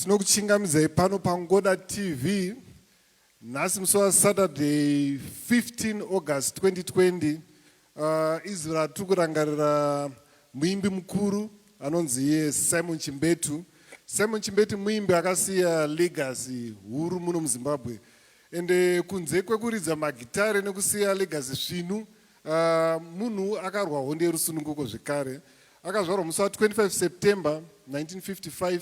Tinokuchingamizai pano paNgoda TV. Nhasi musi waSaturday 15 August 2020. Izvi ratiri kurangarira muimbi mukuru anonzi Simon Chimbetu. Simon Chimbetu muimbi akasiya legacy huru muno muZimbabwe. Ende kunze kwekuridza magitare nekusiya legacy svinu, munhu akarwa hondo yerusununguko zvekare. Akazvarwa musi wa25 September 1955,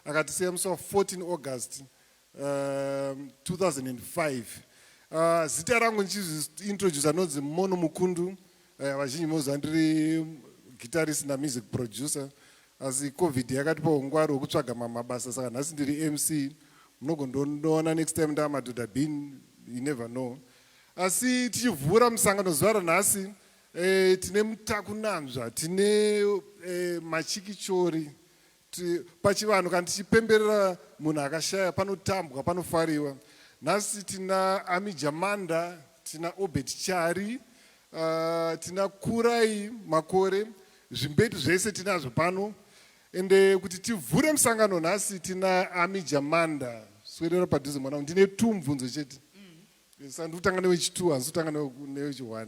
akatisiya musi wa14 August 2005. Zita rangu ndichizviintroduce anonzi Mono Mukundu. Vazhinji moziva ndiri guitarist na music producer. Asi COVID yakatipa ungwaru hwekutsvaga mabasa, saka nhasi ndiri MC. Munogondoona next time ndamadhodha bin, you never know. Asi tichivhura musangano zuva ranhasi, tine mutakunanzva, tine machikichori. Pachivanhu kana tichipemberera munhu akashaya, panotambwa, panofariwa. Nhasi tina Ami Jamanda, tina Obed Chari, tina Kurai Makore, zvimbetu zvese tinazvo pano. Ende kuti tivhure musangano nhasi tina Ami Jamanda. Swedera padhuze mwana, ndine mubvunzo chete. Ndikutanga newechi2, handisi kutanga newechi1.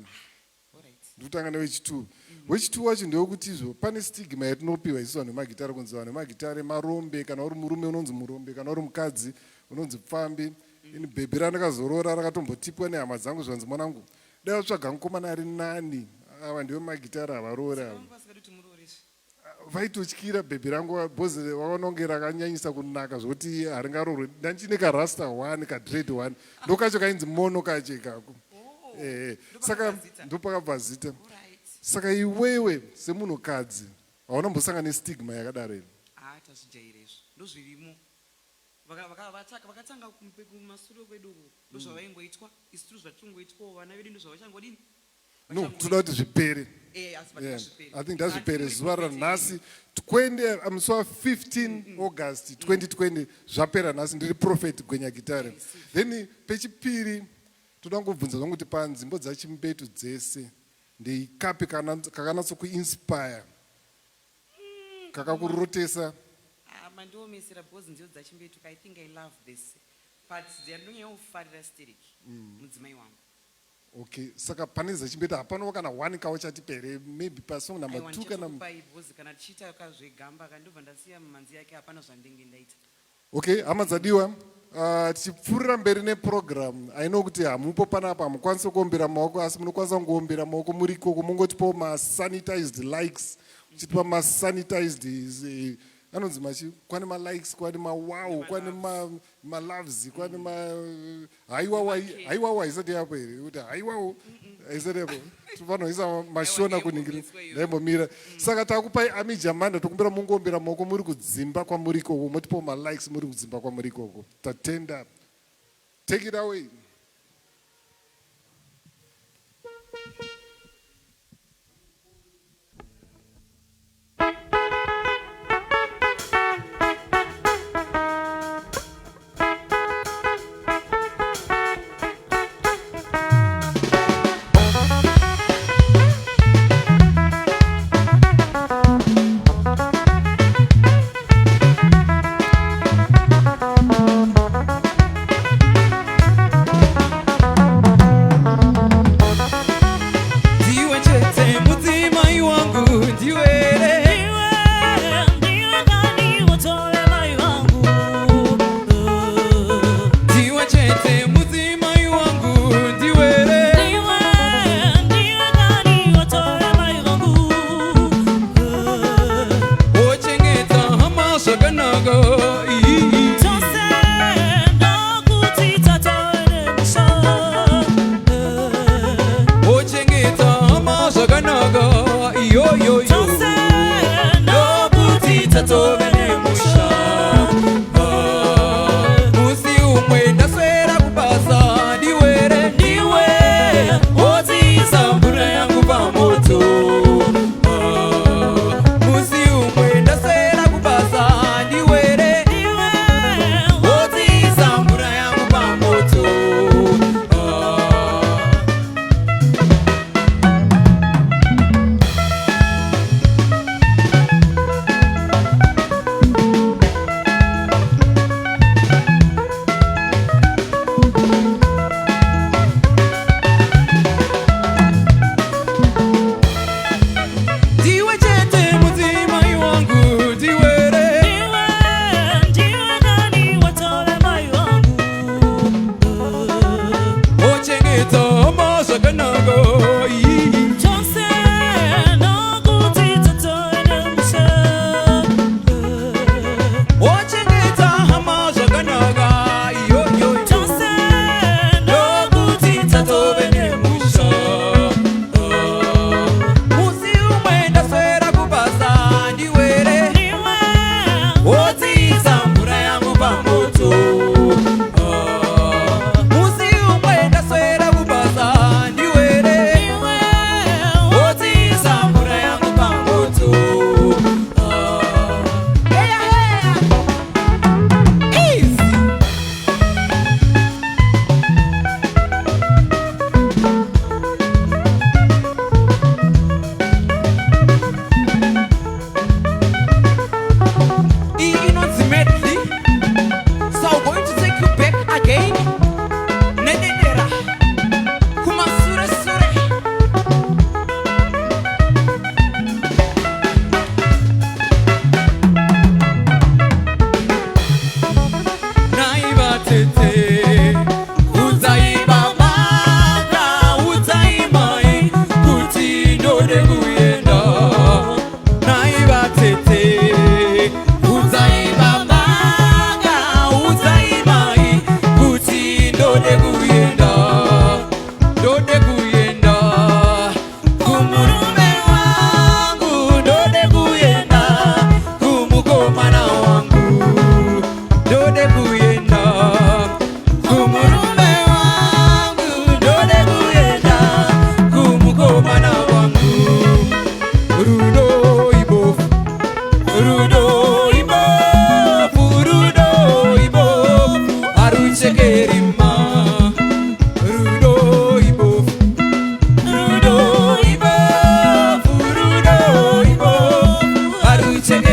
Ndikutanga newechi2. Wechi2 wacho ndewekuti izvo pane stigma yatinopiwa isu vanhu vemagitare, kunzi vanhu vemagitare marombe, kana uri murume unonzi murombe, kana uri mukadzi unonzi pfambi. Ini bhebhi randakazorora rakatombotipwa nehama dzangu zvanzi mwanangu, dai watsvaga mukomana ari nani, ava ndiwe magitare havarora ava. Vaitotyira bhebhi rangu bhozi waononge rakanyanyisa kunaka zvokuti haringarorwe. Ndanchine karasta 1 kadread 1 ndokacho kainzi Mono kacho ikako. Saka ndopakabva zita. Saka iwewe semunhukadzi haunambosangana nestigma yakadaro here? Tazvijaira izvo ndozvirimo. Vakatanga kumashure kwedu ndozvavaingoitwa, isu tiri zvatiringoitwawo, vana vedu ndozvavachangodini. No, toda kuti zvipere. I think ndazvipere zuva ranhasi. Twende musi wa15 August 2020 zvapera nhasi, ndiri Prophet Gwenya Gitare. Then pechipiri toda ngobvunza zvangu kuti panzvimbo dzaChimbetu dzese ndeikapi kakanatsokuinspire, kakakurotesa? Mandiomesera bhozi nziyo dzaChimbetu. I think I love this parts dzandinonyaofarira stereki mudzimai wangu. Okay, saka pane zaChimbetu hapano kana 1 kawo chatipere, maybe pasong number 2 kana bhozi kana tichiita kazvegamba kandobva ndasiya mumanzi yake, hapana zvandinge ndaita. Okay, hama dzadiwa, tichipfuurira mberi neprogram. I know kuti hamupo panapa hamukwanisi kuombera maoko, asi munokwanisa kungoombera maoko muri ikoko, mungotipawo masanitized likes, muchitipa masanitized anonzi machi, kwane malikes, kwane mawow, kwane maloves, kwane haiwawa isati yapo here, kuti haiwawo isati yapo. Topanoisa mashona kuningira, ndaimbomira. Saka takupai Ami Jamanda, tokumbira mungombera maoko muri kudzimba kwamuri ikoko, motipawo malikes muri kudzimba kwamuri ikoko. Tatenda. Take it away.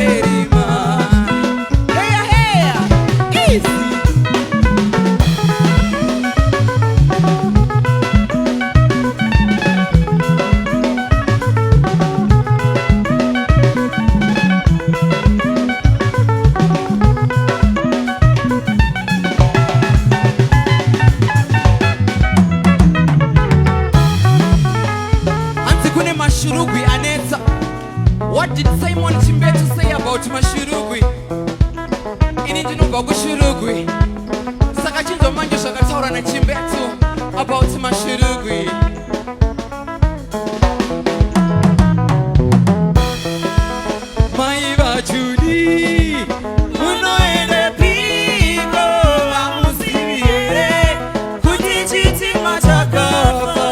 very much. Hey, hey, easy. Mashurugwi Aneta. What did Simon Chimbetu say about Mashurugwi? Inidino Bagu Shurugwi. Sakachinzo Manjo Shakatora na Chimbetu about Mashurugwi. Maiva Judy. Uno ene pigo amusiviere. Kujichiti machakafa.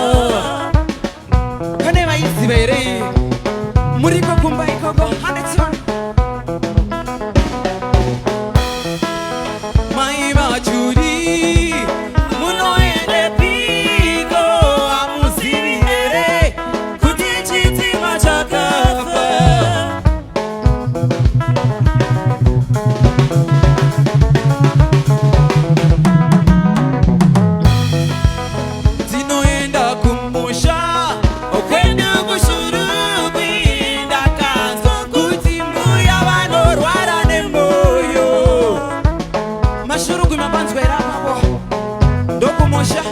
Muriko kumba ikogo hanetson Maiva Judy Muno ene pigo amusiviere Kudichiti machakafa Zinoenda kumusha Okwenda kushuru Mashurugwi mabanzwe ramabo Dokumosha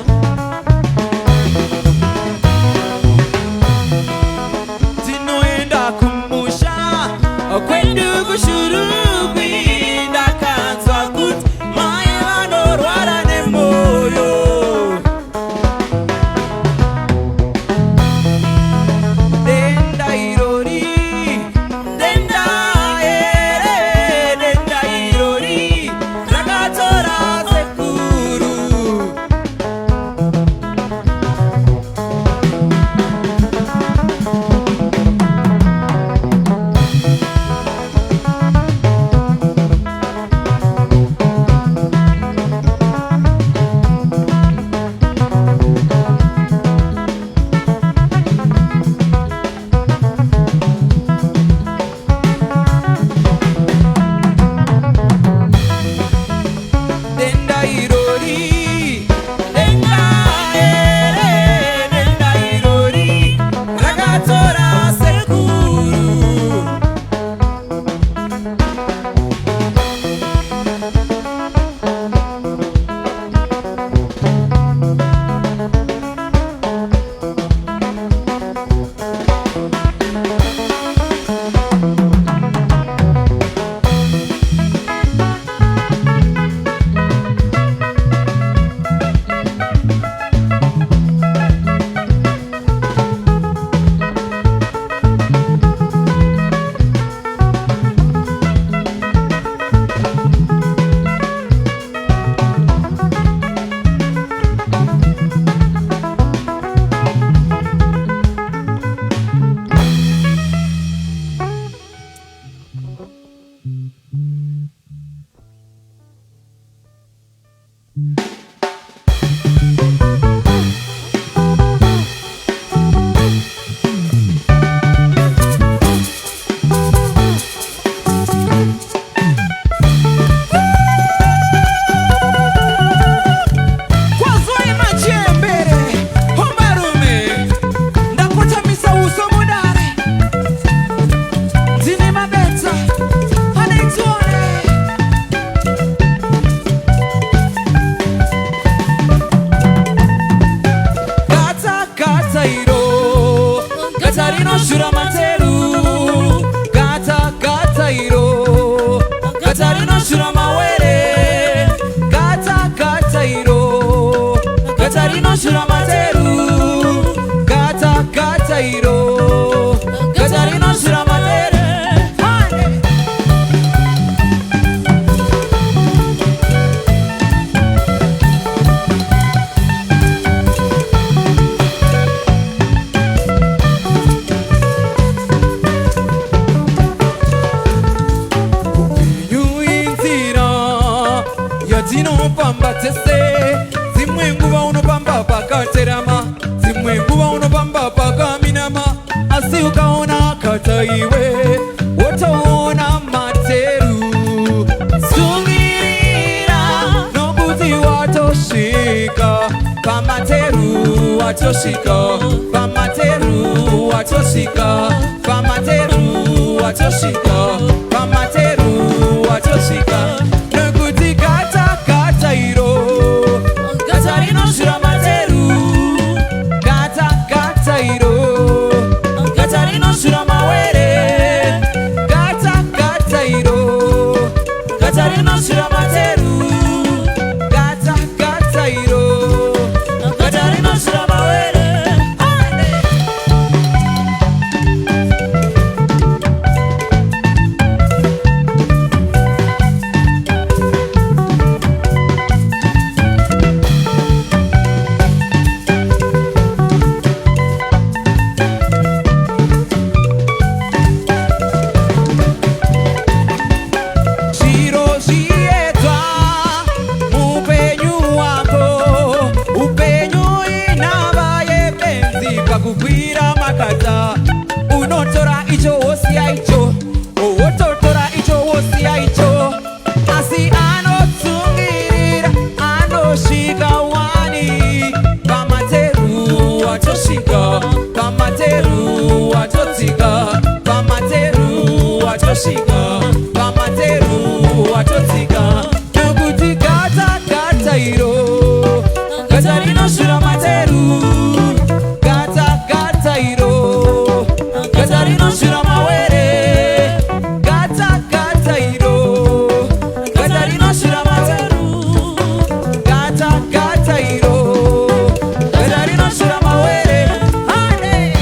Tinoenda kumusha Okwendu kushurugwi Ndakanzwa kuti Mai vanorwara nemoyo Denda irori Denda ere Denda irori Rakatora sekuru Denda irori Denda ere Denda irori Rakatora sekuru Katarino shura materu Gata gata iro Katarino shura mawere Gata gata iro Katarino shura materu Gata gata iro Katarino shura matere Zino pamba tese Zimwe nguva unopamba pakaterama Zimwe nguva unopamba pakaminama Asi ukaona kata iwe Wotaona watosvika pamateru watosvika pamateru watosvika pamateru watosvika nekuti gata gata iro gata rinosvira materu gata gata iro gata rinosvira mawere gata gata iro gata rinosvira materu gata gata iro gata rinosvira mawere kugwira makata unotora icho wosiya icho wototora icho wosiya icho asi anotsungirira anosvika wani pamateru watosvika pamateru watotsika pamateru watosvika pamateru watotsika nekuti gata gata iro gata rinosvira materu gata iro gata rinosvira mawere gata gata iro gata rinosvira materu gata gata iro gata rinosvira mawere ane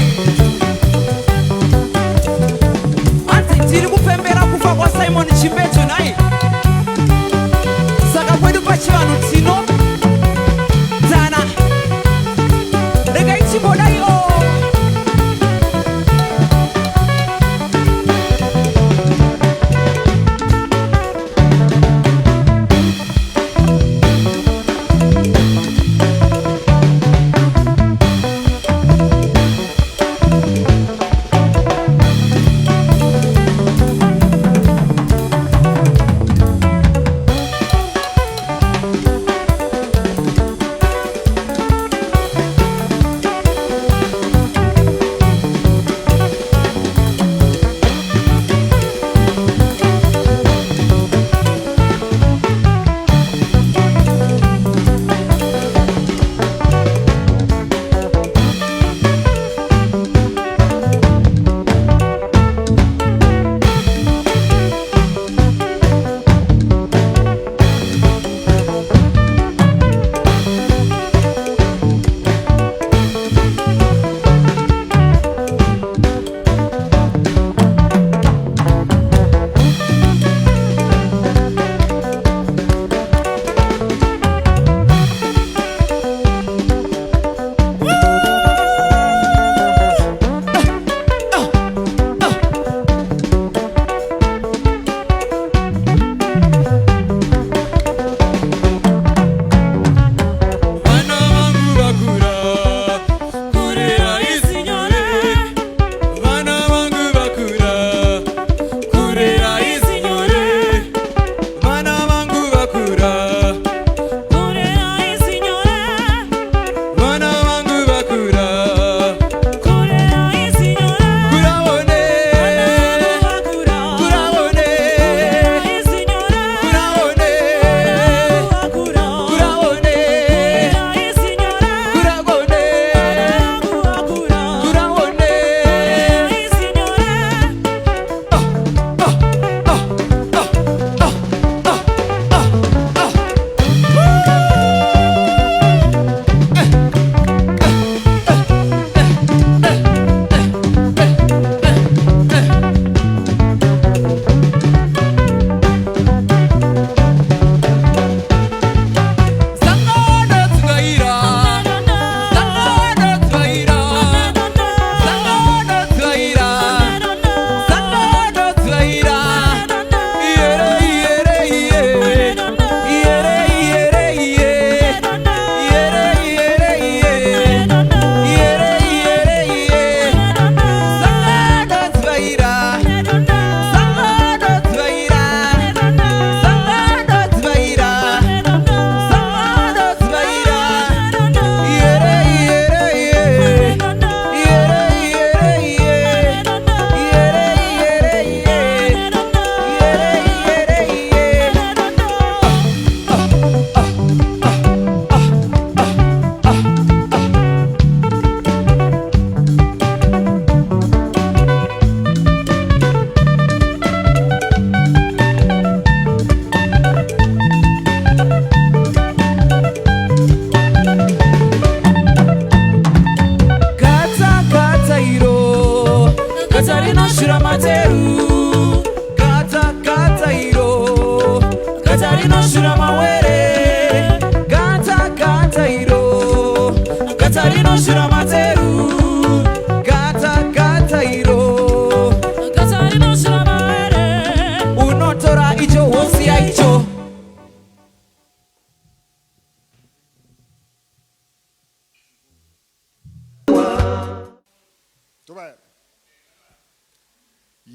anti tiri kupembera kufa kwaSimon Chimbedzo nai saka kwedu pachivanhu tino dzana regai chimbodai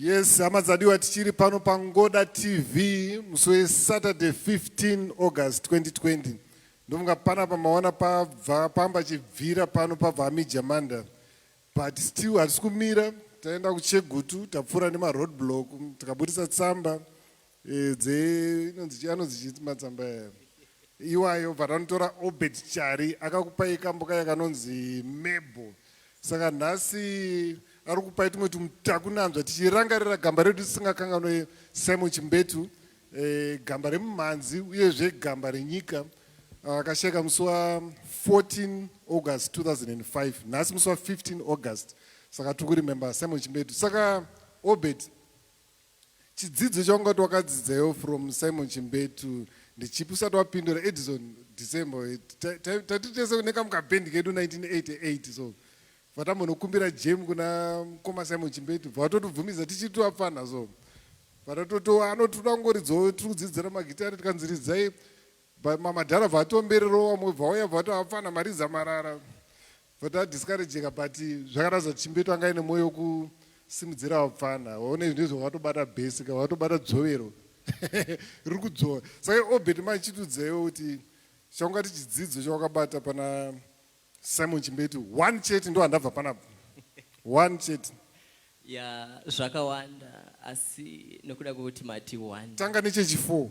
Yes, amadzadiwa tichiri pano paNgoda TV musi weSaturday 15 August 2020. Ndomunga panapa maona pamba chibvira pano pabva Mijamanda. But still hatisi kumira, taenda kuChegutu, tapfuura nemaroadblock, takabudisa tsamba anonzi matsamba iwayo, but anotora Obed Chari akakupai kamboka yakanonzi Mebo. Saka nhasi ari kupai tumwe tumutakunanzva tichirangarira gamba redu tisingakanganwe Simon Chimbetu, gamba remumhanzi uyezve gamba renyika, akashayika musi wa14 August 2005. Nhasi musi wa15 August. Saka tikurimemba Simon Chimbetu. Saka Obed, chidzidzo chaungati wakadzidzayo from Simon Chimbetu ndechipi usati wapindura Edison December? Tatitese nekamukabhendi kedu 1988, so vatamunokumbira jam kuna mukoma Simon Chimbetu vatotobvumiza tichiti wapfana, so vatatoto anotoda ngoridzo tiri kudzidzira magitari tikanziridzai mamadhara vatomberero vamwe vauya vatavapfana Mariza Marara vatadiskarejeka, but zvakaraza Chimbetu anga ine mwoyo kusimudzira vapfana. Waone ndizvo watobata bhesika, watobata dzovero riri kudzova. Saka Obed machitudzewo kuti chaungati chidzidzo chawakabata pana Simon Chimbetu one chete ndo andabva panapo. One chete. Ya zvakawanda asi nokuda kwekuti mati one. Tanga nechechi4.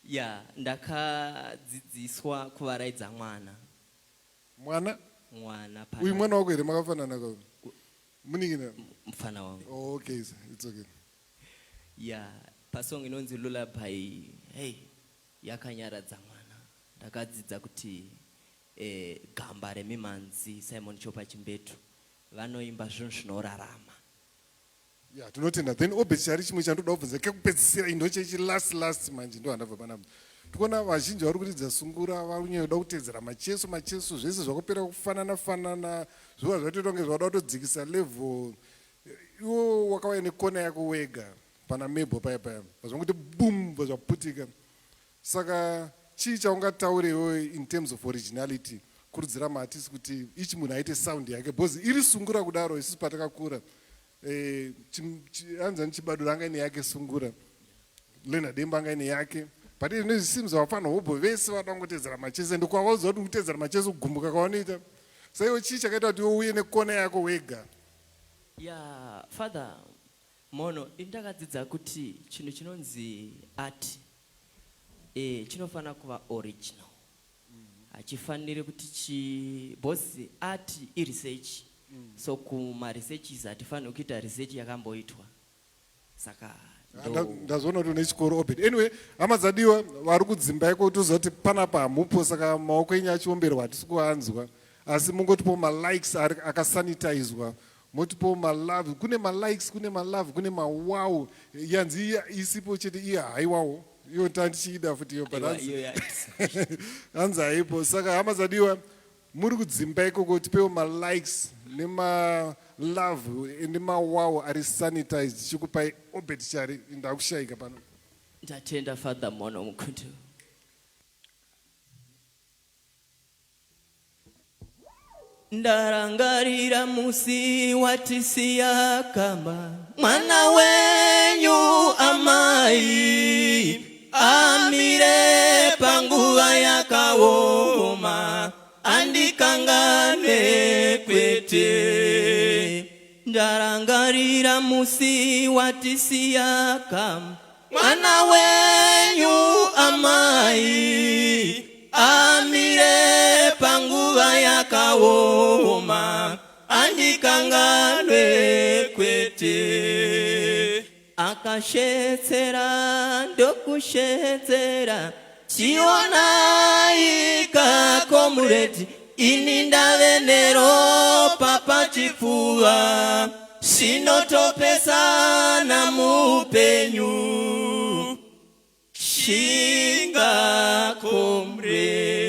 Ya ndakadzidziswa kuvaraidza mwana. Mwana? Mwana pana. Uyu mwana wako here makafanana ka? Munikina? Mfana wangu. Oh, okay, it's okay. Ya pasong inonzi Lullaby, hey, yakanyaradza mwana. Ndakadzidza kuti gamba remimhanzi Simon Chopa Chimbetu vanoimba zvinhu zvinorarama. Yeah, tinotenda. Then Obed Chari chimwe chandoda kubvunza kekupedzisira ino chechi last manje ndo andabva panapo. Tikuona vazhinji vari kuridza sungura vakunyada kutedzera macheso zvese zvakupera kufanana zviva zvatoita kunge zvada kutodzikisa level. Iwo wakauya nekona yako wega pana Mebo paya vazvanguti boom vazvaputika. Saka chii chaungataurewo in terms of originality kurudzira maartist kuti ichi munhu aite sound yake, because iri sungura kudaro isusu patakakura. Anzani Chibadura anga ine yake sungura, Leonard Demba anga ine yake, but it seems vafana hobo vese vada kungotedzera macheso, ende kwavaudza kuti kutedzera macheso kugumbuka kwavanoita. Saka iwe chii chakaita kuti uye nekona yako wega? Ya father mono indakadzidza kuti chinhu chinonzi art chinofana kuva original. Hachifaniri kuti bosi art research. So kuma researches hatifaniri kuita research yakamboitwa. Saka ndazoona kuti une chikoro Obed. Anyway, hama dzadiwa vari kudzimba iko kuti uzoti panapa hamupo, saka maoko enyu achiomberwa hatisi kuanzwa, asi mungotipo malikes akasanitizwa, motipo malove. Kune malikes, kune malove, kune mawow. Yanzi isipo chete iya haiwawo. Iyo tandichida futi iyo hanzi haipo. Saka hama dzadiwa muri kudzimba ikoko tipewo malikes nemalove nemawawo ari sanitized chikupai Obed Chari. Ndakushayika pano. Ndatenda father mono mukundu. Ndarangarira musi watisiya kamba mwana wenyu amai amire panguva yakaoma andikangane kwete. Ndarangarira musi watisiya kamba mwana wenyu amai amire panguva yakaoma andikangane kwete. Akashetsera ndokushetsera chionai kakomureti ini ndave neropa pachipfuva sinotopesana mupenyu shinga komre.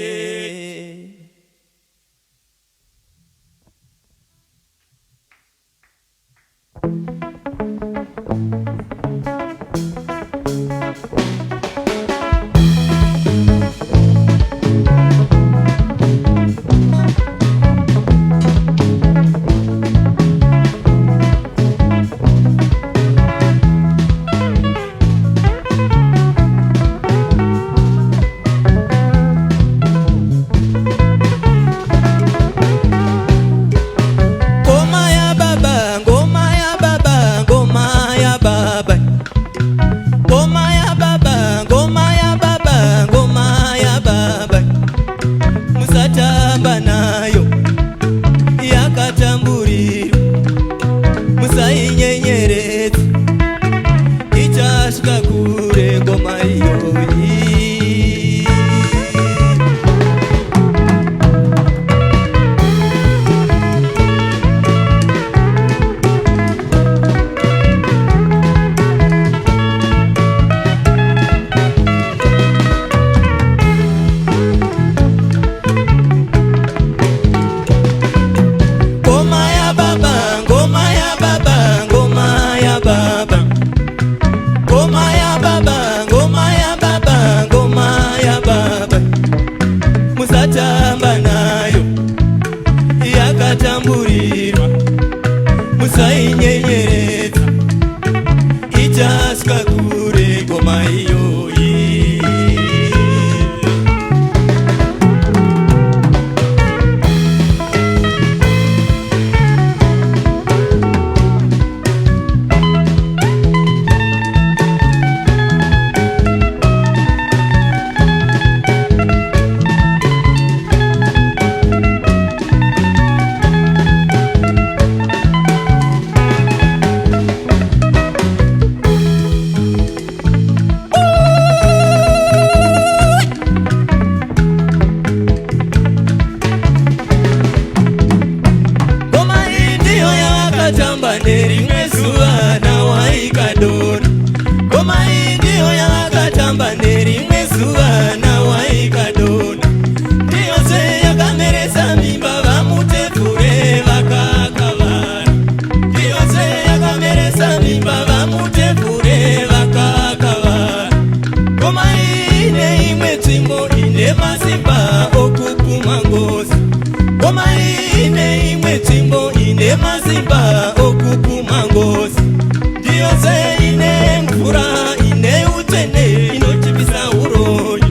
yose ine mvura ine utene inochipisa uroi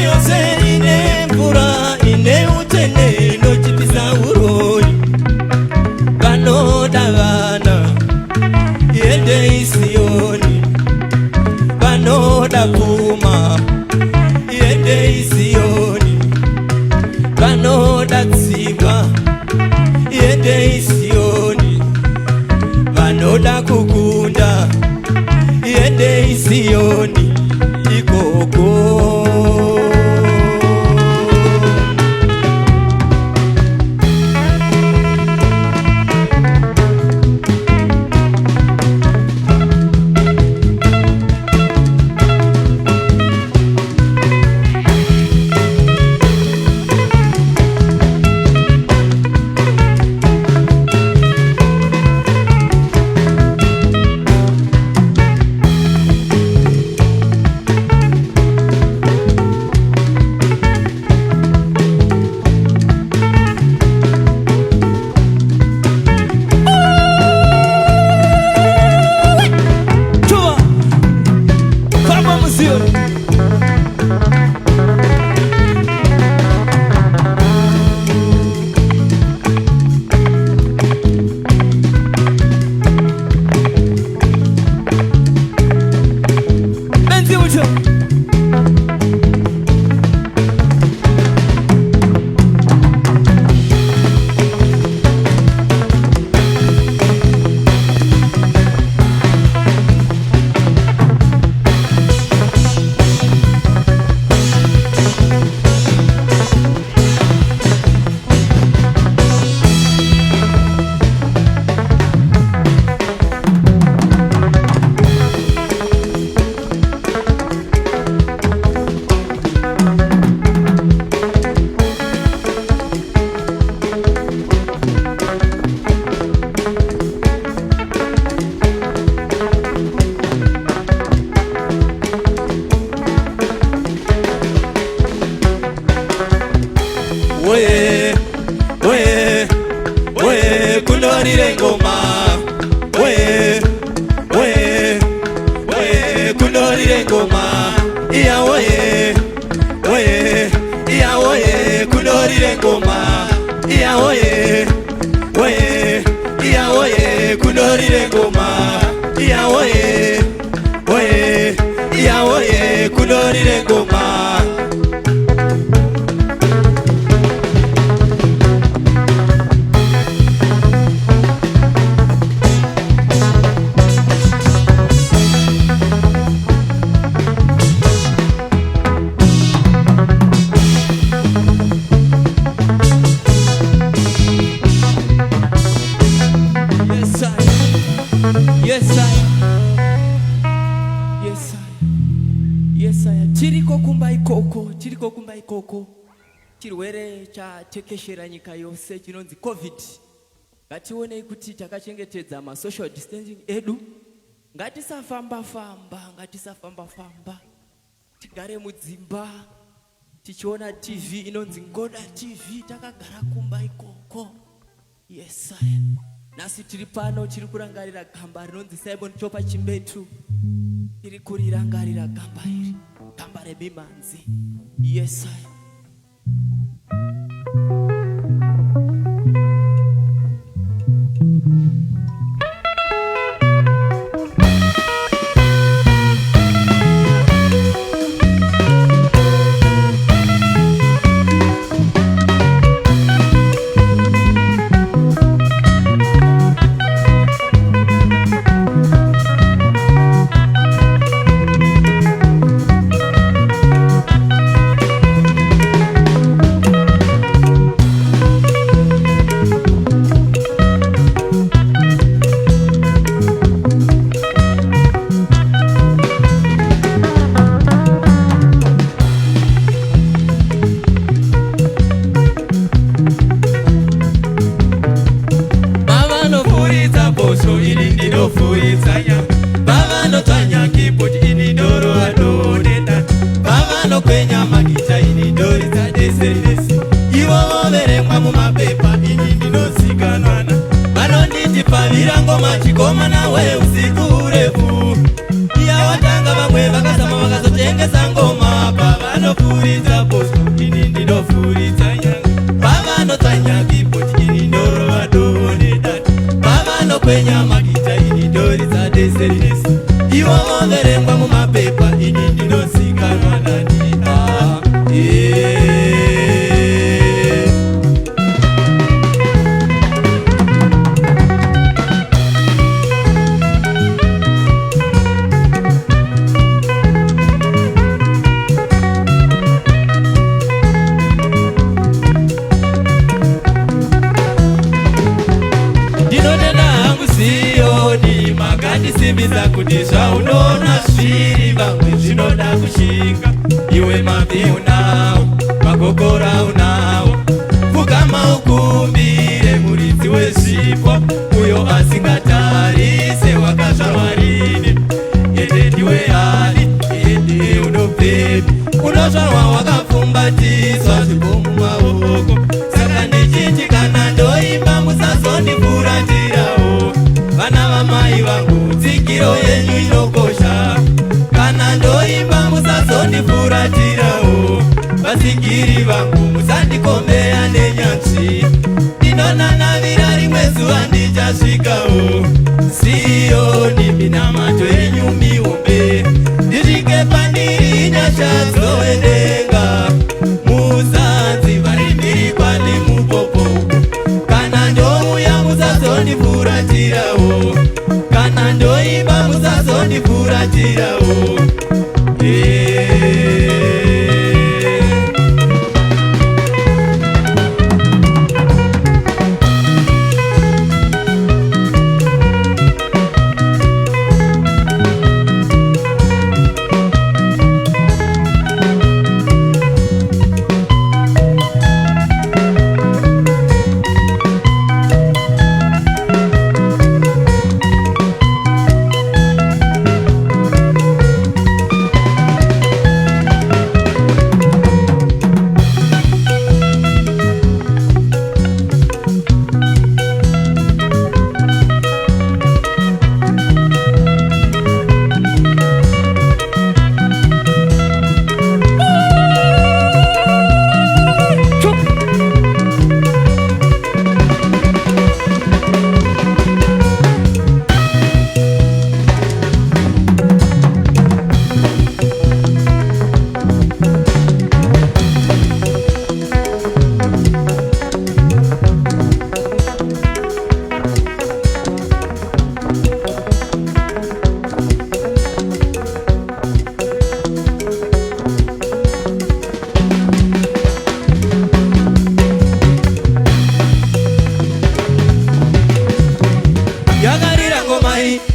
yose ine mvura ine utene inochipisa uroi vanoda vana yende isioni vanoda pfuma yende isioni vanoda tsigwa yende isioni vanoda kukunda yende isioni ikoko kundorire ngoma kundorire ngoma iya kundorire ngoma iya kundorire ngoma iya kundorire ngoma. Tiriko kumba ikoko chirwere chatekeshera nyika yose chinonzi covid. Ngatione kuti takachengetedza ma social distancing edu, ngatisafamba famba, tigare mudzimba tichiona TV inonzi Ngoda TV takagara kumba ikoko. Yes sir. Nasi tiri pano tiri kurangarira gamba rinonzi Simon Chopa Chimbetu, tiri kurirangarira gamba iri, gamba reBimanzi. Yes sir. iwo overengwa mumapepa ini ndinozikanwa nani ndisimbisa kuti zvaunoona zviri vamwe zvinoda kushinga iwe mabvi unawo magokora unawo pfugama ukumbire muridzi wezvipo uyo asingatarise wakazvarwa rini ende ndiwe ani ende unobvepi unozvarwa wakapfumbatiswa zvipo mumaoko saka ndichiti kana ndoimba musazondifuratirawo vana vamai vangu tsigiro yenyu inokosha kana ndoimba musazondifuratirawo vasigiri vangu musandikombeya nenyanzvi ndinonanavira rimwe zuva ndichasvikawo Sioni minamato yenyu miombe ndisvike pandiri nyasha dzowedenga muzanzi vari mbiri kwandi mupopo kana ndouya musazondifuratirawo kana ndoimba musazondifuratirawo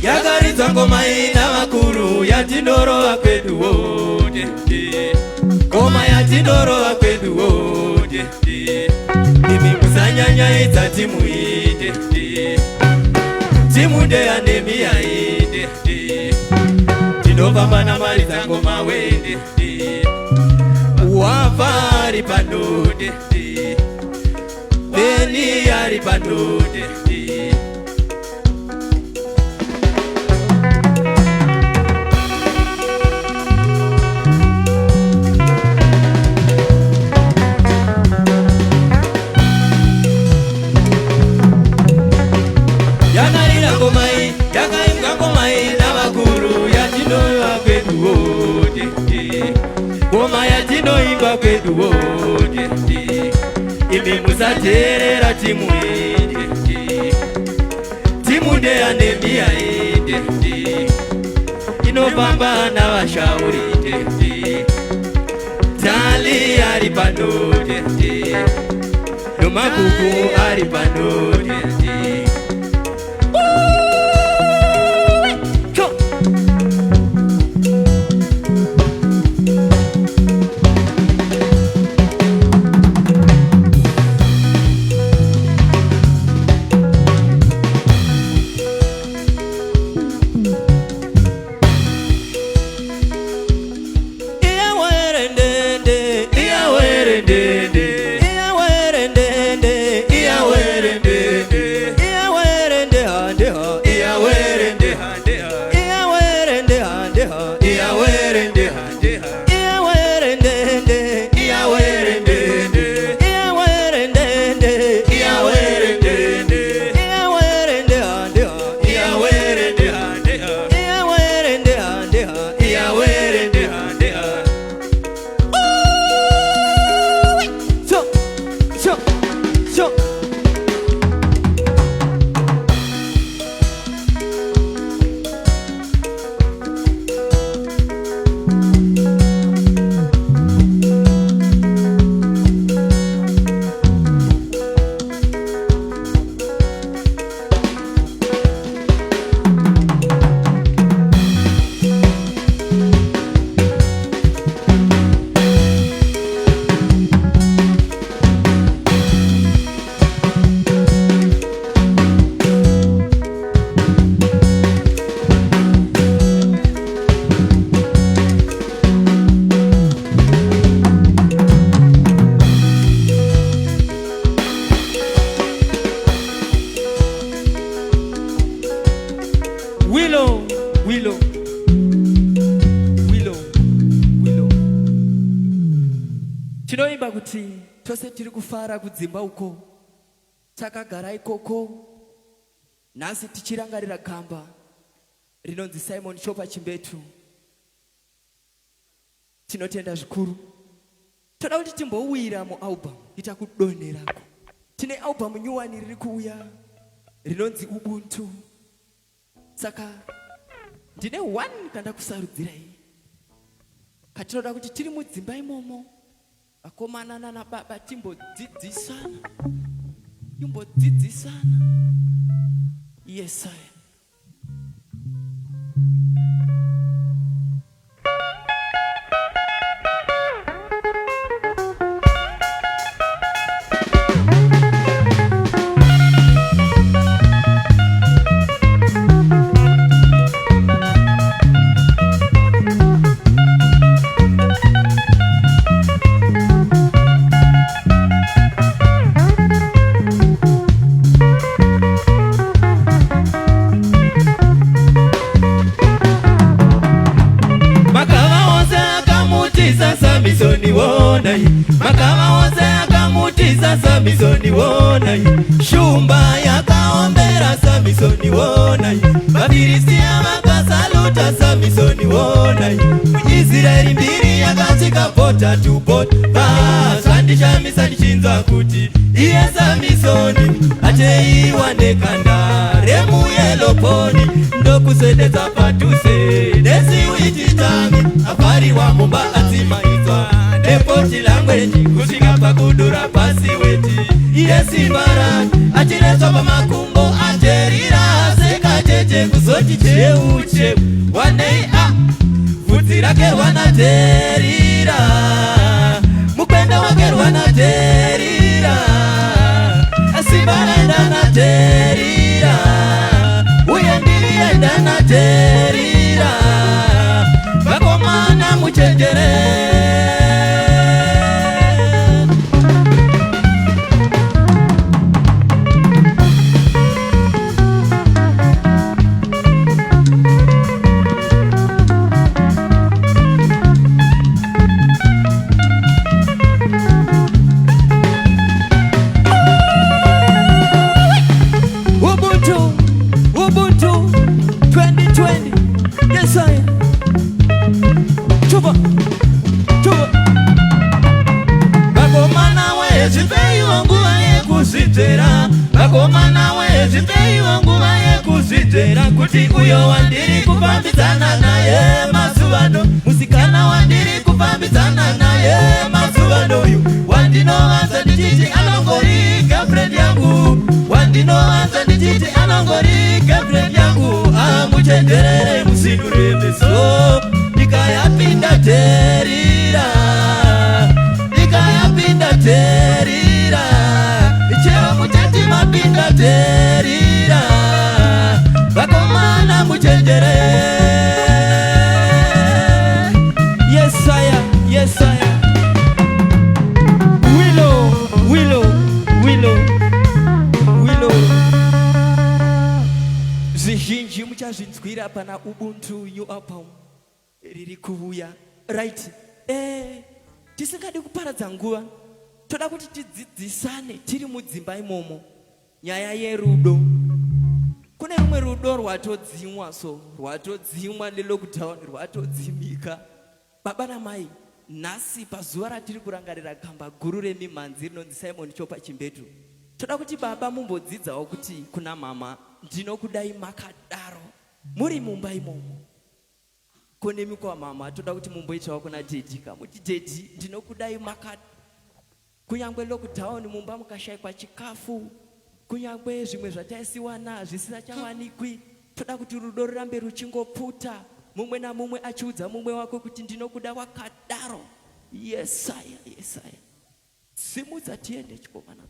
yakaridza ngoma ina vakuru yatindorova kweduwo ngoma yatindorova kweduwo imi musanyanyaidza timuite timudeya nemiyaide tinofamba namaridza ngoma wende wafa ari panode beni ari panode ngoma yatinoimba kweduwo imi musateerera timuinde timudeya nemiyainde inofamba navashaurinde tali ari panode nomakuku ari panode tinoimba kuti tose tiri kufara kudzimba uko, takagara ikoko. Nhasi tichirangarira gamba rinonzi Simon Chopa Chimbetu. Tinotenda zvikuru. Toda kuti timbowira mualbum itakudonherako. Tine album nyuwani riri kuuya rinonzi Ubuntu. Saka ndine one kanda kusarudzirai. Katinoda kuti tiri mudzimba imomo, vakomana nababa timbodzidzisana. Yes, I. Samizoni wonai, makama wose akamutisa Samizoni wonai, shumba yakaombera Samizoni wonai, Vafirisia vakasaluta Samizoni wonai, Israeli mbiri yakatika pota to pot, Sandishamisa nichinzwa kuti iye Samizoni ateiwa nekanda remu yeloponi, ndokuswededza padhuze nesiwititami afari wa mumba azimaitwa nepoti language kusvika pakudura pasi weti iye simbara achiretswa pamakumbo ajerira sekacheche kuzoti cheuche wanei vhudzi rake rwanaterira mukwenda wake rwanaterira simbara endanaterira uye ndiri endanaterira vakomana muchenjere. Ubuntu 2020. Yes, I am. Chupa. Vakomana wezvipei wanguva yekuzvidzera, vakomana wezvipei wanguva yekuzvidzera, kuti uyo wandiri kufambidzana naye mazuvano, musikana wandiri kufambidzana naye mazuvano, uyu wandinovanza ndichiti anongori girlfriend yangu, wandinovanza ndichiti anongori girlfriend yangu, amuchenjerere musinure meso, ndikayapinda terira, ndikayapinda terira, cheo muchati mapinda terira, vakomana muchenjerere. Yes, sire, yes, sire. Willow. Zvizhinji muchazvinzwira pana Ubuntu new album riri kuuya. Right. Tisingadi kuparadza nguva. Toda kuti tidzidzisane tiri mudzimba imomo. Nyaya yerudo. Kune rumwe rudo rwatodzimwa rwatodzimwa nelockdown, rwatodzimika. Baba namai, nhasi pazuva ratiri kurangarira gamba guru remimhanzi rinonzi Simon Chopa Chimbetu. Toda kuti baba mumbodzidzawo kuti kuna mama, ndinokudai makadaro muri mumba imomo. Konemi kwa mama, toda kuti mumboitawo kuna Dedi, kamuti Dedi, ndinokudai makadaro. Kunyangwe lockdown mumba mukashayikwa chikafu, kunyangwe zvimwe zvataisiwana zvisisachawanikwi, toda kuti rudo rurambe ruchingoputa, mumwe namumwe achiudza mumwe wako kuti ndinokuda wakadaro. Yes, sire, yes, sire. Simudza tiende chikomana.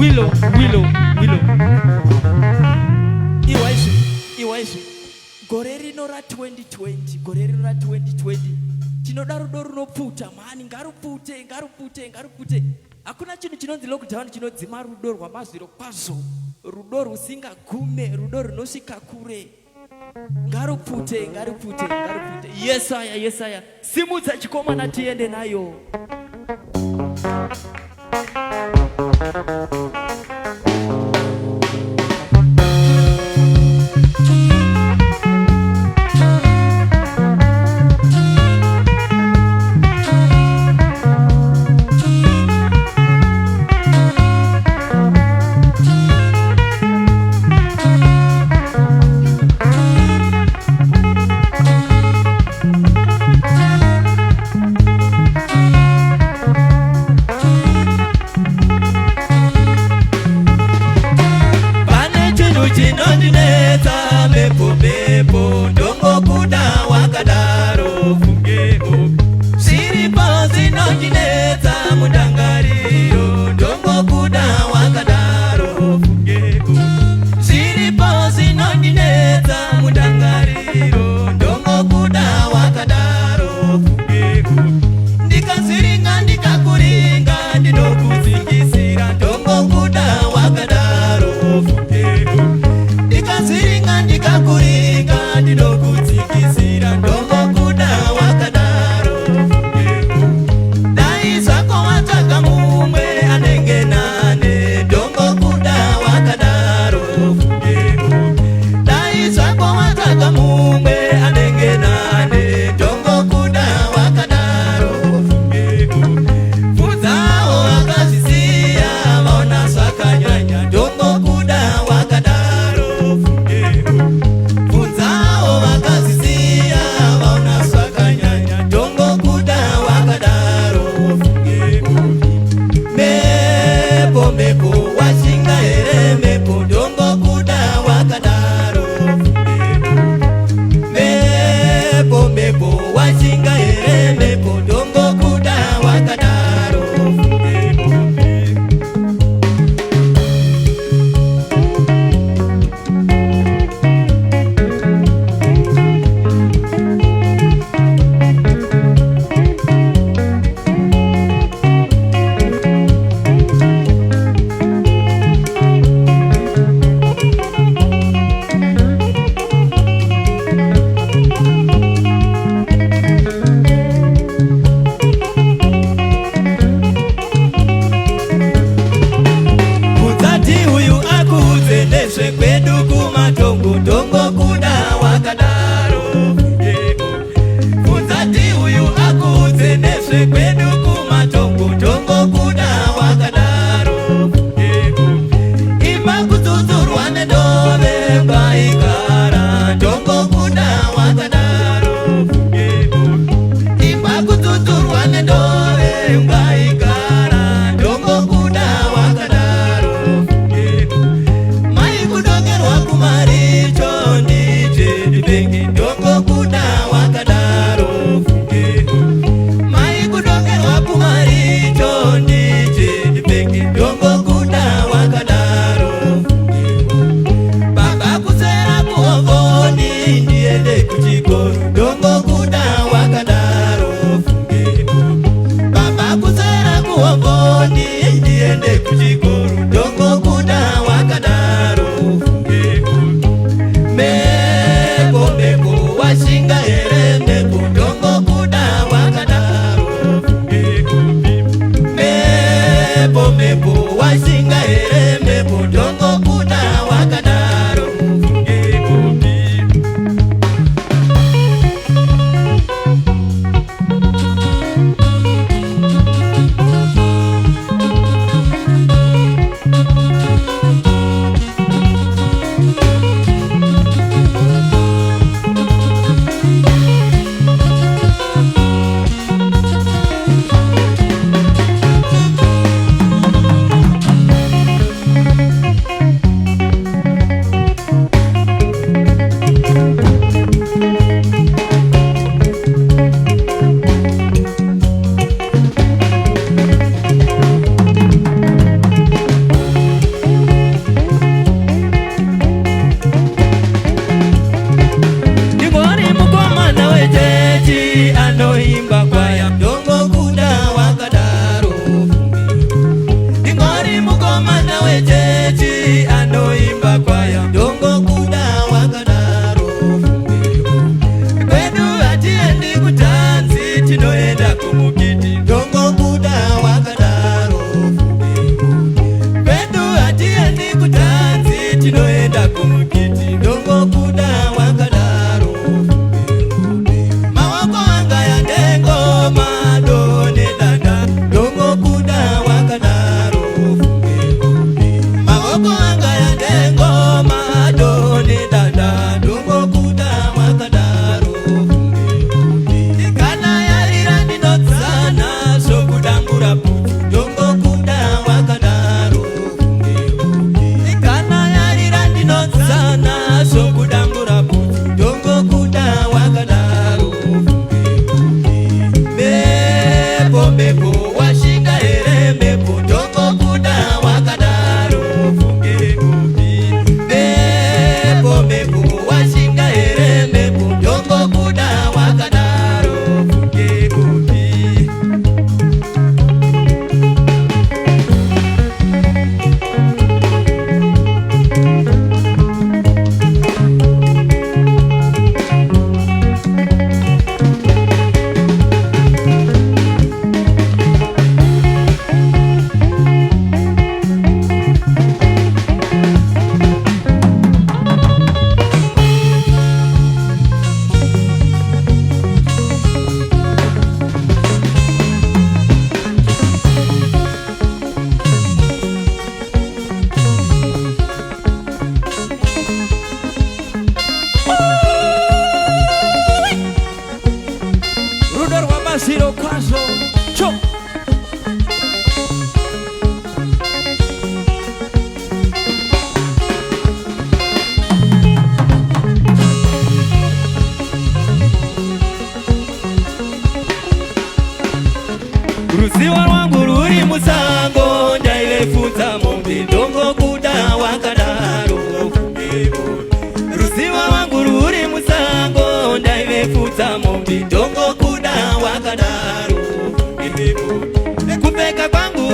Willow. Iwaizvi gore rino ra2020 tinoda rudo runopfuta mani, ngarupute. Hakuna chinhu chinonzi lockdown chinodzima rudo rwamazviro kwazvo, rudo rusingagume, rudo runosvika kure. Ngarupute. Yesaya, simudza chikomana tiende nayo.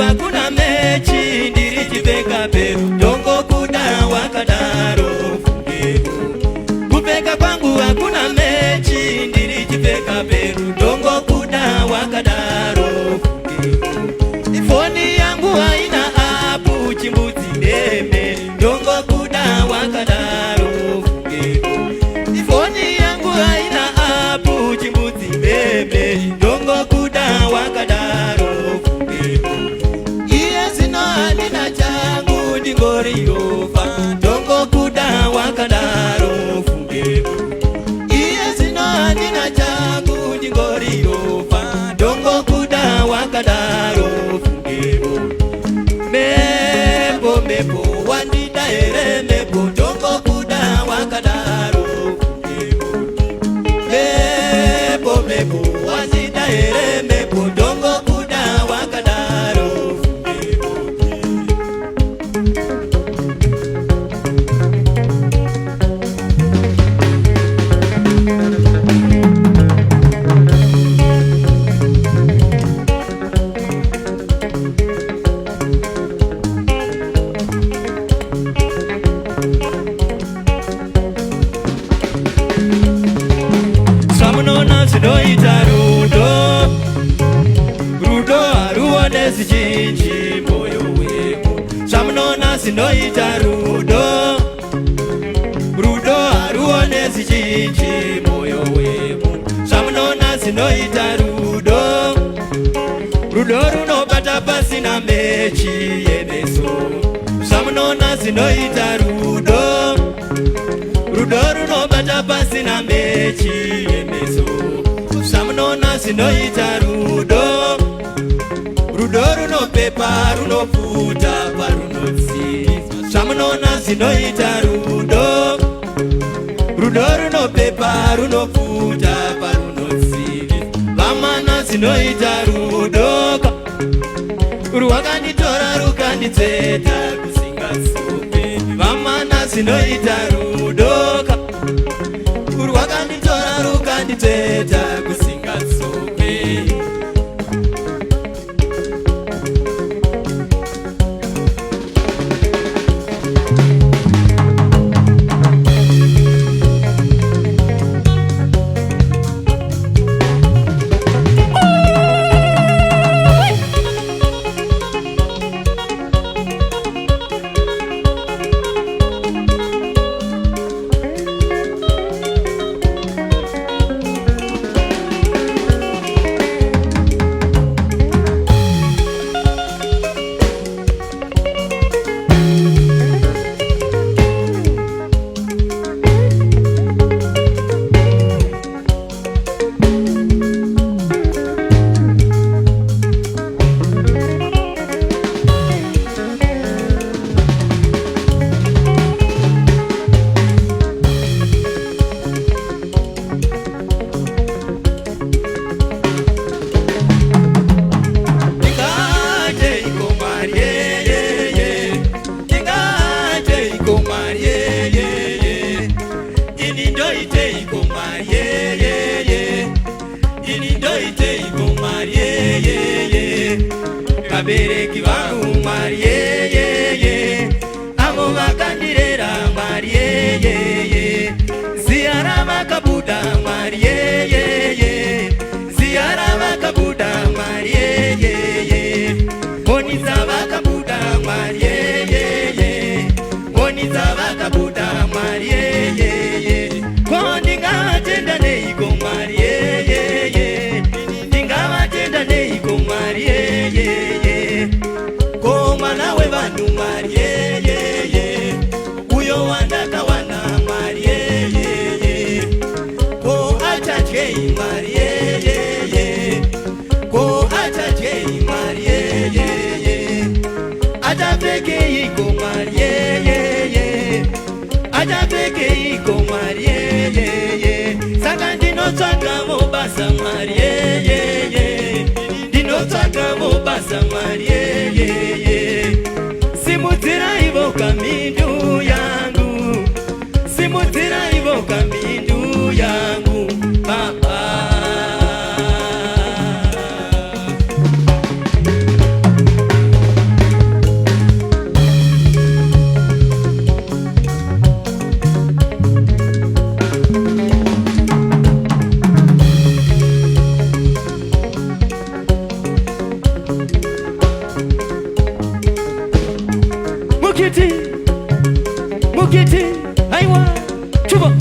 hakuna mechi, ndirichipfeka peru dongo kuda wakadaro fungeko. Kupfeka kwangu hakuna mechi, ndirichipfeka peru dongo kuda wakadaro fungeko. Foni yangu haina apu chimbudzi ndeme dongo kuda wakadaro fungeko. Foni yangu haina apu chimbudzi ndeme dongo kuda wakadaro fungeko. Iye zino handina changu ndingori rofa dongo kuda wakadaro fungeko. Iye zino handina changu ndingori rofa dongo kuda wakadaro fungeko. Mepo mepo wandida ere mepo dongo kuda wakadaro fungeko. Mepo mepo wandida ere mepo dongo kuda wakadaro fungeko. Samunona sinoita rudo, rudo haruone zichinji moyo wemo. Samunona sinoita rudo, rudo haruone zichinji moyo wemo. Samunona sinoita rudo, rudo runobata pasina mechi yemeso. Samunona sinoita rudo, rudo runobata pasina mechi yemeso. Samunona sinoita rudo, rudo runopepa runofuta parunotsi. Samunona sinoita rudo, rudo runopepa runofuta parunotsi. Vamana sinoita rudo, rwakanditora rukanditseta kusingasupe. Vamana sinoita rudo, rwakanditora rukanditseta kusingasupe. Vabereki vangu Mwari avo vakandirera Mwari ziya ravakabuda Mwari ziya ravakabuda Mwari mboni dzavakabuda Mwari mboni dzavakabuda Mwari ko ndingavatenda neiko Mwari ndingavatenda neiko Mwari ko mwana wevanhu Mwari uyo wandakawana Mwari ko achadyei Mwari ko achadyei Mwari achapfekeiko Mwari achapfekeiko Mwari saka ndinotsvaka mubasa Mwari ndinotsvaka mubasa Mwari simudzirai voka mindu yangu simudzirai voka mindu yangu Baba. mukiti mukiti aiwa chupa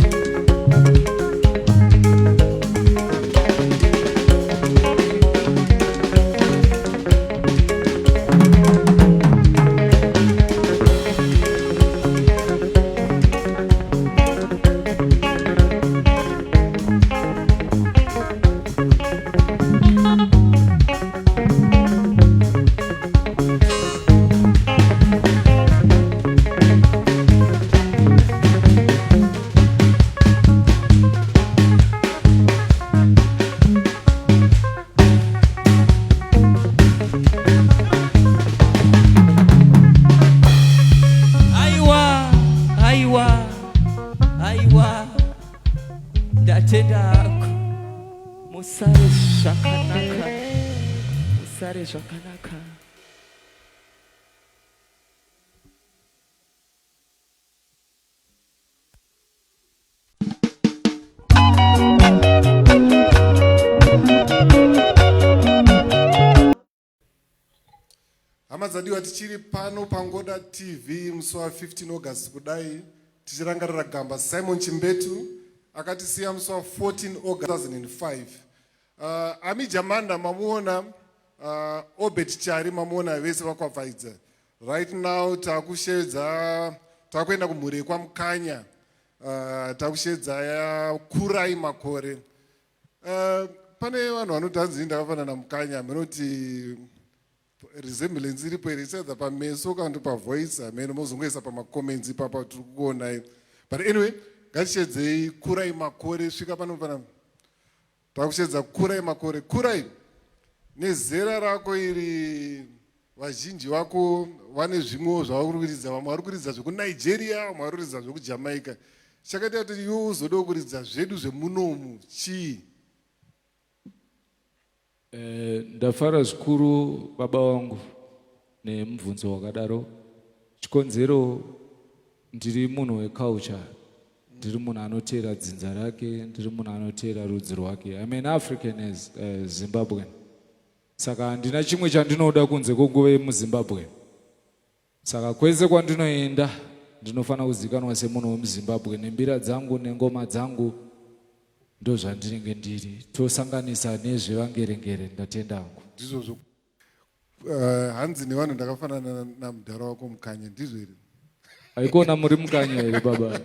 aiwa ndatenda ako musare zvakanaka musare zvakanaka hama dzadiwa tichiri pano pangoda tv musi wa15 august kudai tichirangarira gamba Simon Chimbetu akatisiya musi wa14 august 2005. Ami Jamanda mamuona, Obet Chari mamuona vese vakwabvaidza. Right now takushedza takuenda kumhuri kwaMukanya, takushedza ya Kurai Makore. Pane vanhu vanotanzi ndakafanana naMukanya munoti resemblance iripo iri ichadza pameso kana pavoice amene mozongoisa pamacomments ipapa tiri kuona. But anyway, ngatichedzei Kurai Makore svika pano pana takushedza Kurai Makore. Kurai, nezera rako iri vazhinji vako vane zvimwewo zvavari kuridza, vamwe vari kuridza zvekunigeria, vamwe vari kuridza zvekujamaica. Chakaita kuti iwe uzode kuridza zvedu zvemunomu chii? Ndafara zvikuru baba wangu nemubvunzo wakadaro. Chikonzero ndiri munhu weculture, ndiri munhu anoteera dzinza rake, ndiri munhu anoteera rudzi rwake. I'm an African as Zimbabwean. Saka handina chimwe chandinoda kunze kwokuve muZimbabwe. Saka kwese kwandinoenda ndinofanira kuzikanwa semunhu wemuZimbabwe nembira dzangu nengoma dzangu ndo zvandinenge ndiri. Tosanganisa nezvevangerengere ndatenda hangu. Ndizvozvo. Hanzi nevanhu ndakafanana namudhara wako Mukanya, ndizvo here? Haikona muri Mukanya here baba?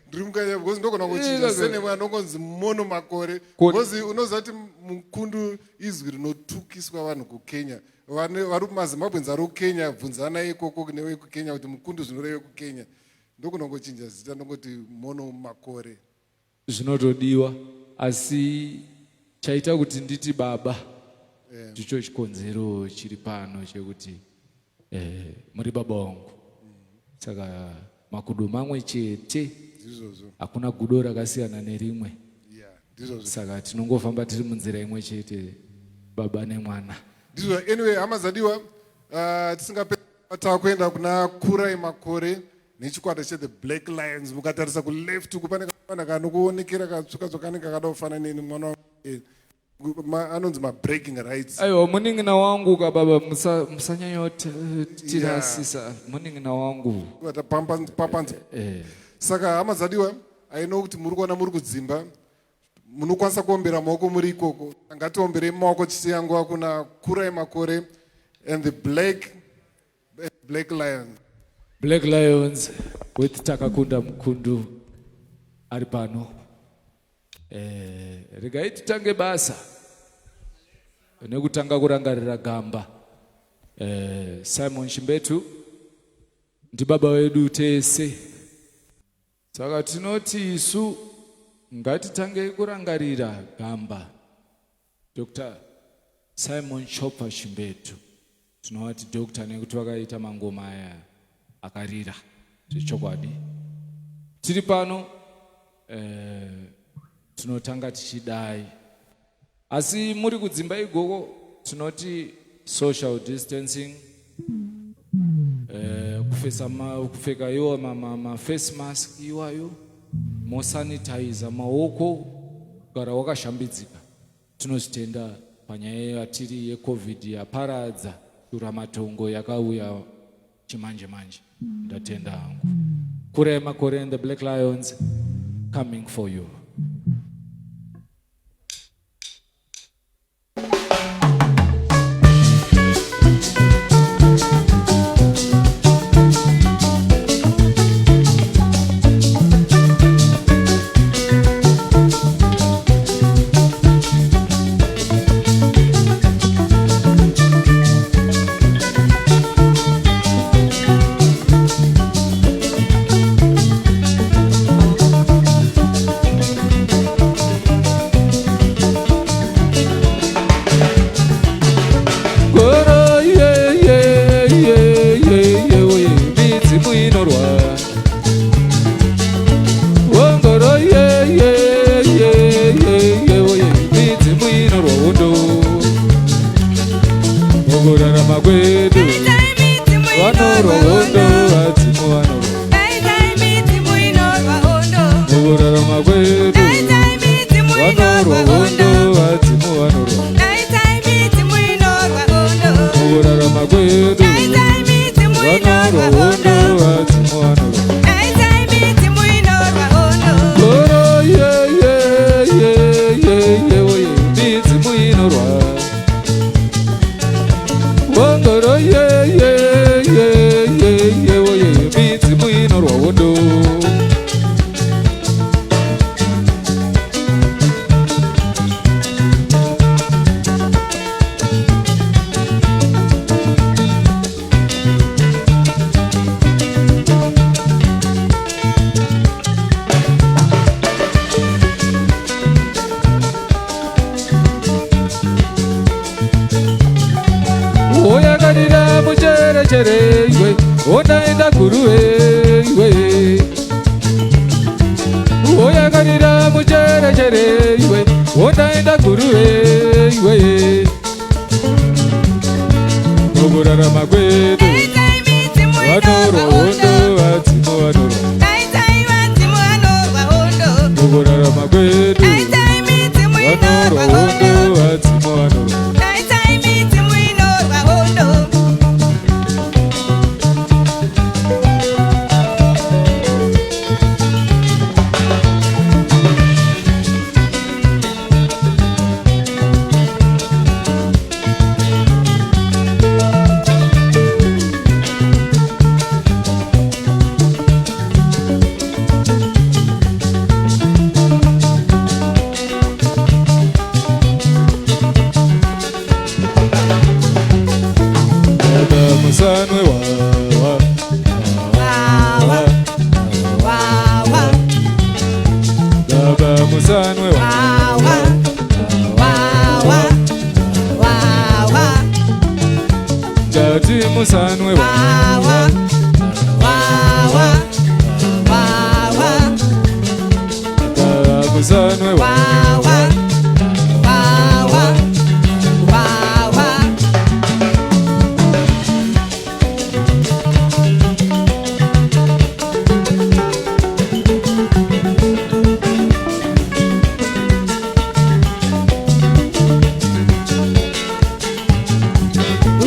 Ndiri Mukanya because ndogona kuchinja senemwe anongonzi Mono Makore. Because unoziva kuti Mukundu izwi rinotukiswa vanhu kuKenya. Vari kumaZimbabweans vari kuKenya, bvunzana ikoko newe kuKenya kuti Mukundu zvinoreve kuKenya. Ndogona kuchinja zita ndongoti Mono Makore. Zvinotodiwa, asi chaita kuti nditi baba ndicho chikonzero chiri pano chekuti muri baba wangu. Saka makudo mamwe chete, hakuna gudo rakasiyana nerimwe. Saka tinongofamba tiri munzira imwe chete, baba nemwana. Ndizvo. Anyway, hama dzadiwa, tisingapedza kuenda kuna Kurai Makore nechikwata cheThe Black Lions. Mukatarisa kuleft uku pane kana kanokuonekera katsuka kanenge kakada kufanana neni mwana anonzi breaking rights. Aiwa, muning'ina wangu kababa, musanyanyotirasisa muning'ina wangu. Saka hama dzadiwa, I know kuti muri kuona muri kudzimba, munokwanisa kuombera maoko muri ikoko. Ngatiomberei maoko chisiyangu kuna Kurai Makore and the Black Lions. Black Lions with Takakunda Mukundu ari pano. Regai titange basa nekutanga kurangarira gamba. Simon Chimbetu ndi baba wedu tese. Saka tinoti isu ngatitange kurangarira gamba Dr. Simon Chopper Chimbetu. Tinoti Dr. nekuti wakaita mangoma aya akarira zvechokwadi. Tiri pano tinotanga tichidai, asi muri kudzimba igoko tinoti social distancing, kupfeka iwo face mask iwayo, mosanitizer maoko, kugara wakashambidzika. Tinozvitenda panyaya yatiri yeCovid yaparadza shuramatongo yakauya chimanje manje. Ndatenda hangu. Kurema Kore and the Black Lions coming for you.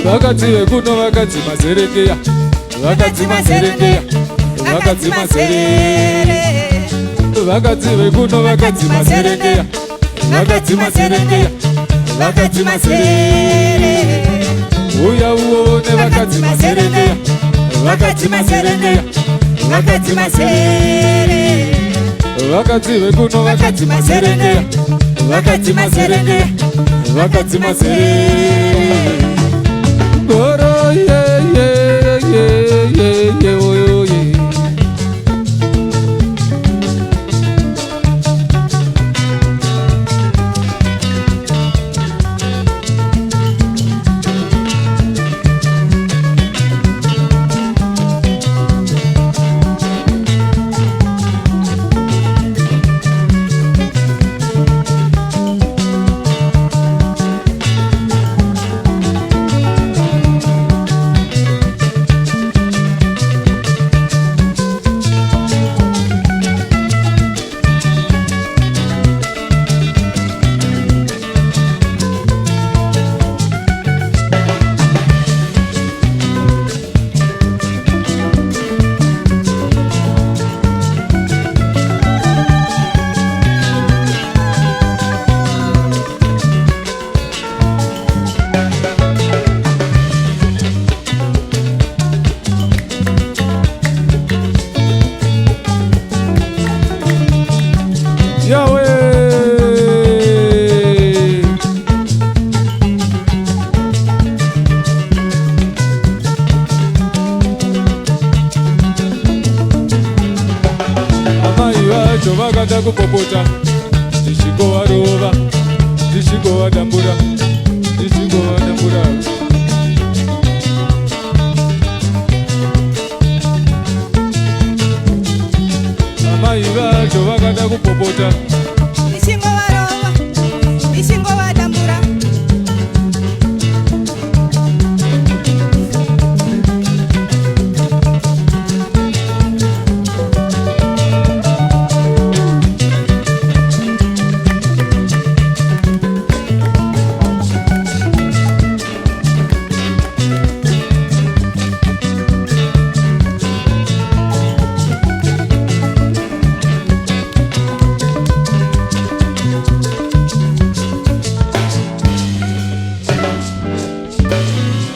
Vakadzive kuno vakadzima zerengeya, vakadzima zerengeya, vakadzima zerengeya. Vakadzive kuno vakadzima zerengeya, vakadzima zerengeya, vakadzima zerengeya. Uya uone vakadzima zerengeya, vakadzima zerengeya, vakadzima zerengeya. Vakadzive kuno vakadzima zerengeya, vakadzima zerengeya, vakadzima zerengeya. Goro ye ye ye ye ye oyo ye. vacho vakada kupopota ndichingovarova ndichingovadambura ndichingovadambura amai vacho vakada kupopota ndichingovarova ndichingovadambura.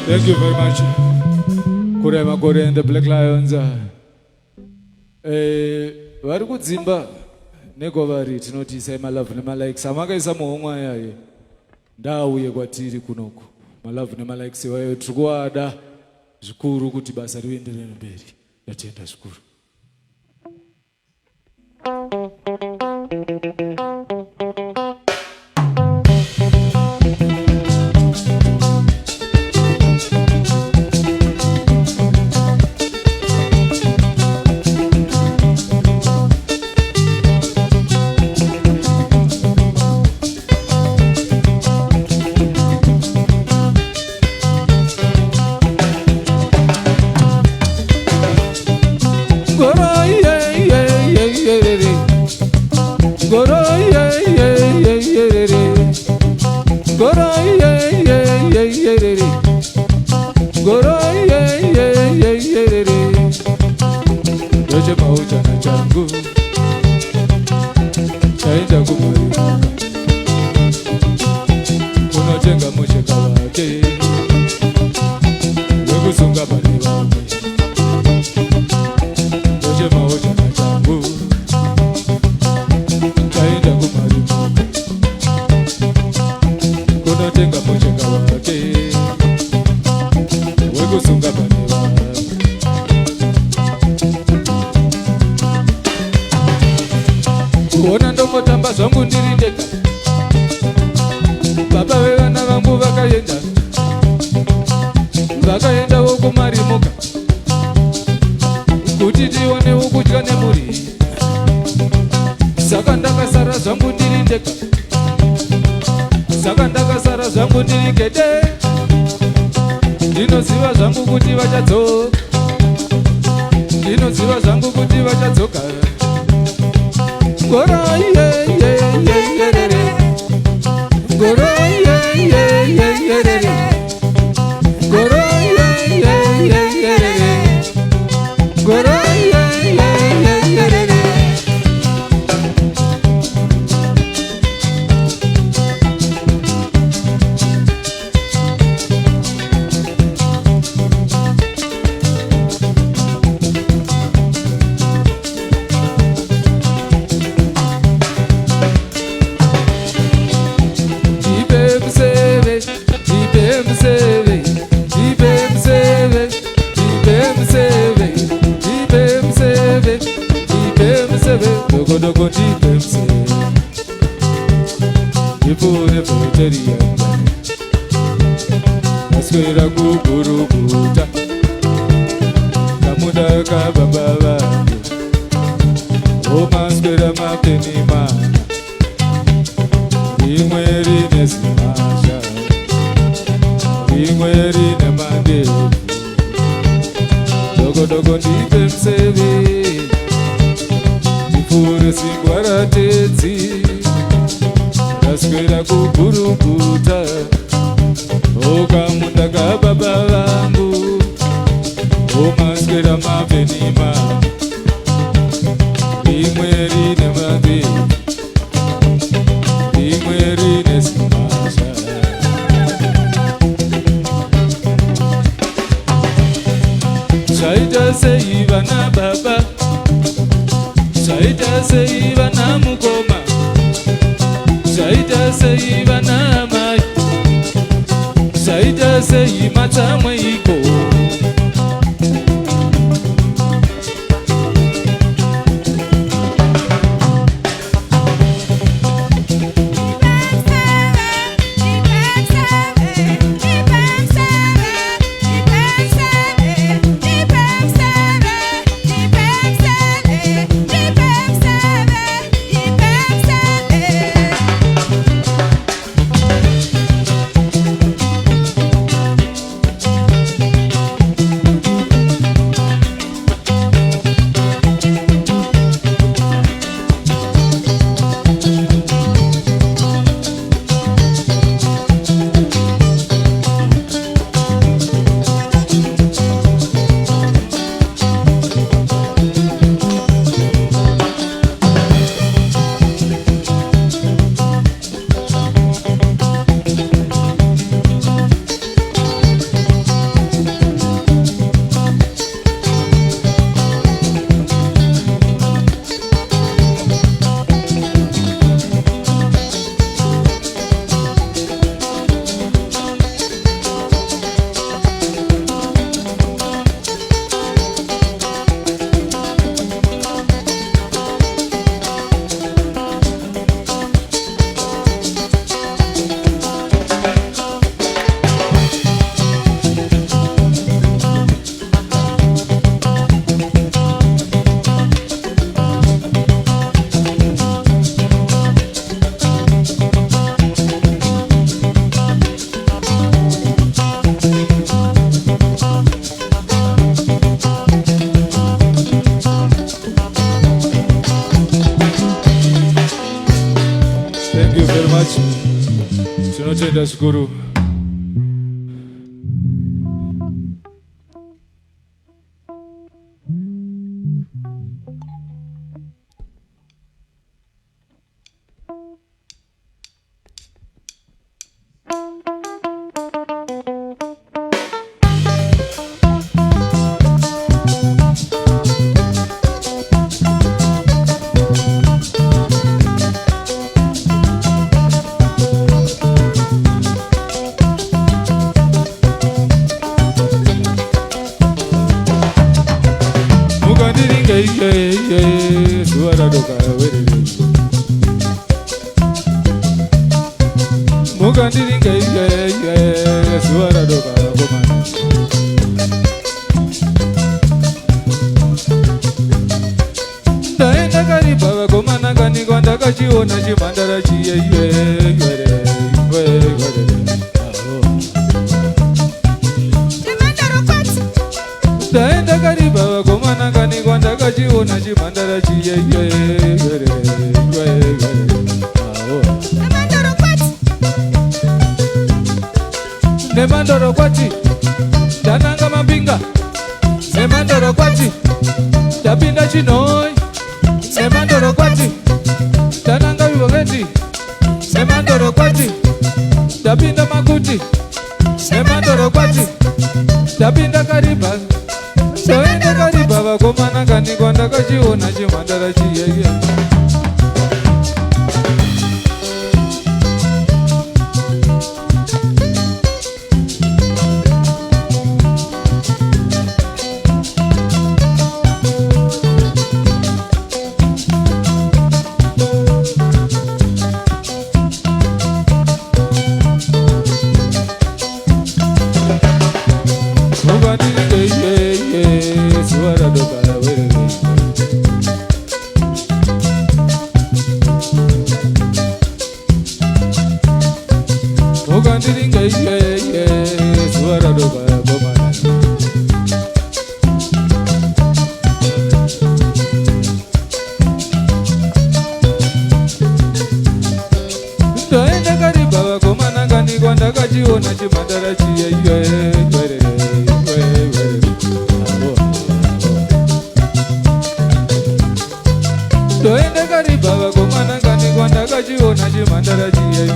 Thank you very much. Kurema Kore and the Black Lions. Vari kudzimba negovari tinoti isai malavhu nemalikes amakaisa muhomwa yaye ndauye kwatiri kunoku malavhu nemalikes iwayo tiri kuada zvikuru kuti basa rienderere mberi. Yatenda zvikuru. Tatenda zvikuru. Nemandoro kwati dananga mambinga Nemandoro kwati dapinda chinoi Nemandoro kwati dananga vivogeti Nemandoro kwati dapinda makuti Nemandoro kwati dapinda kariba Soende kariba vakomana kanikwa ndakachiona chimhandara chiyeye ndakachiona chimhandara chiyeye ndoende kariba vakomana kanikwa ndakachiona chimhandara chiyeye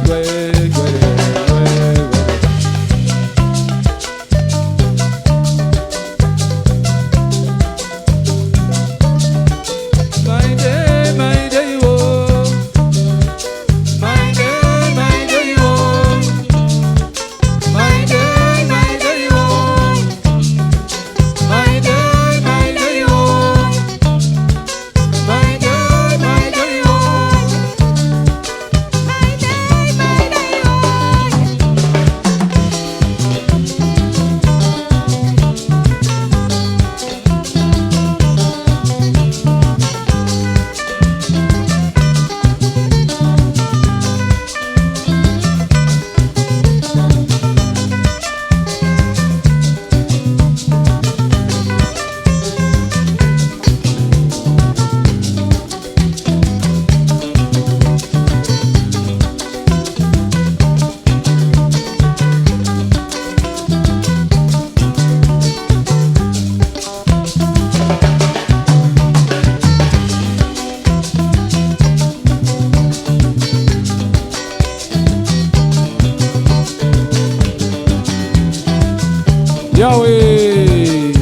Yahweh,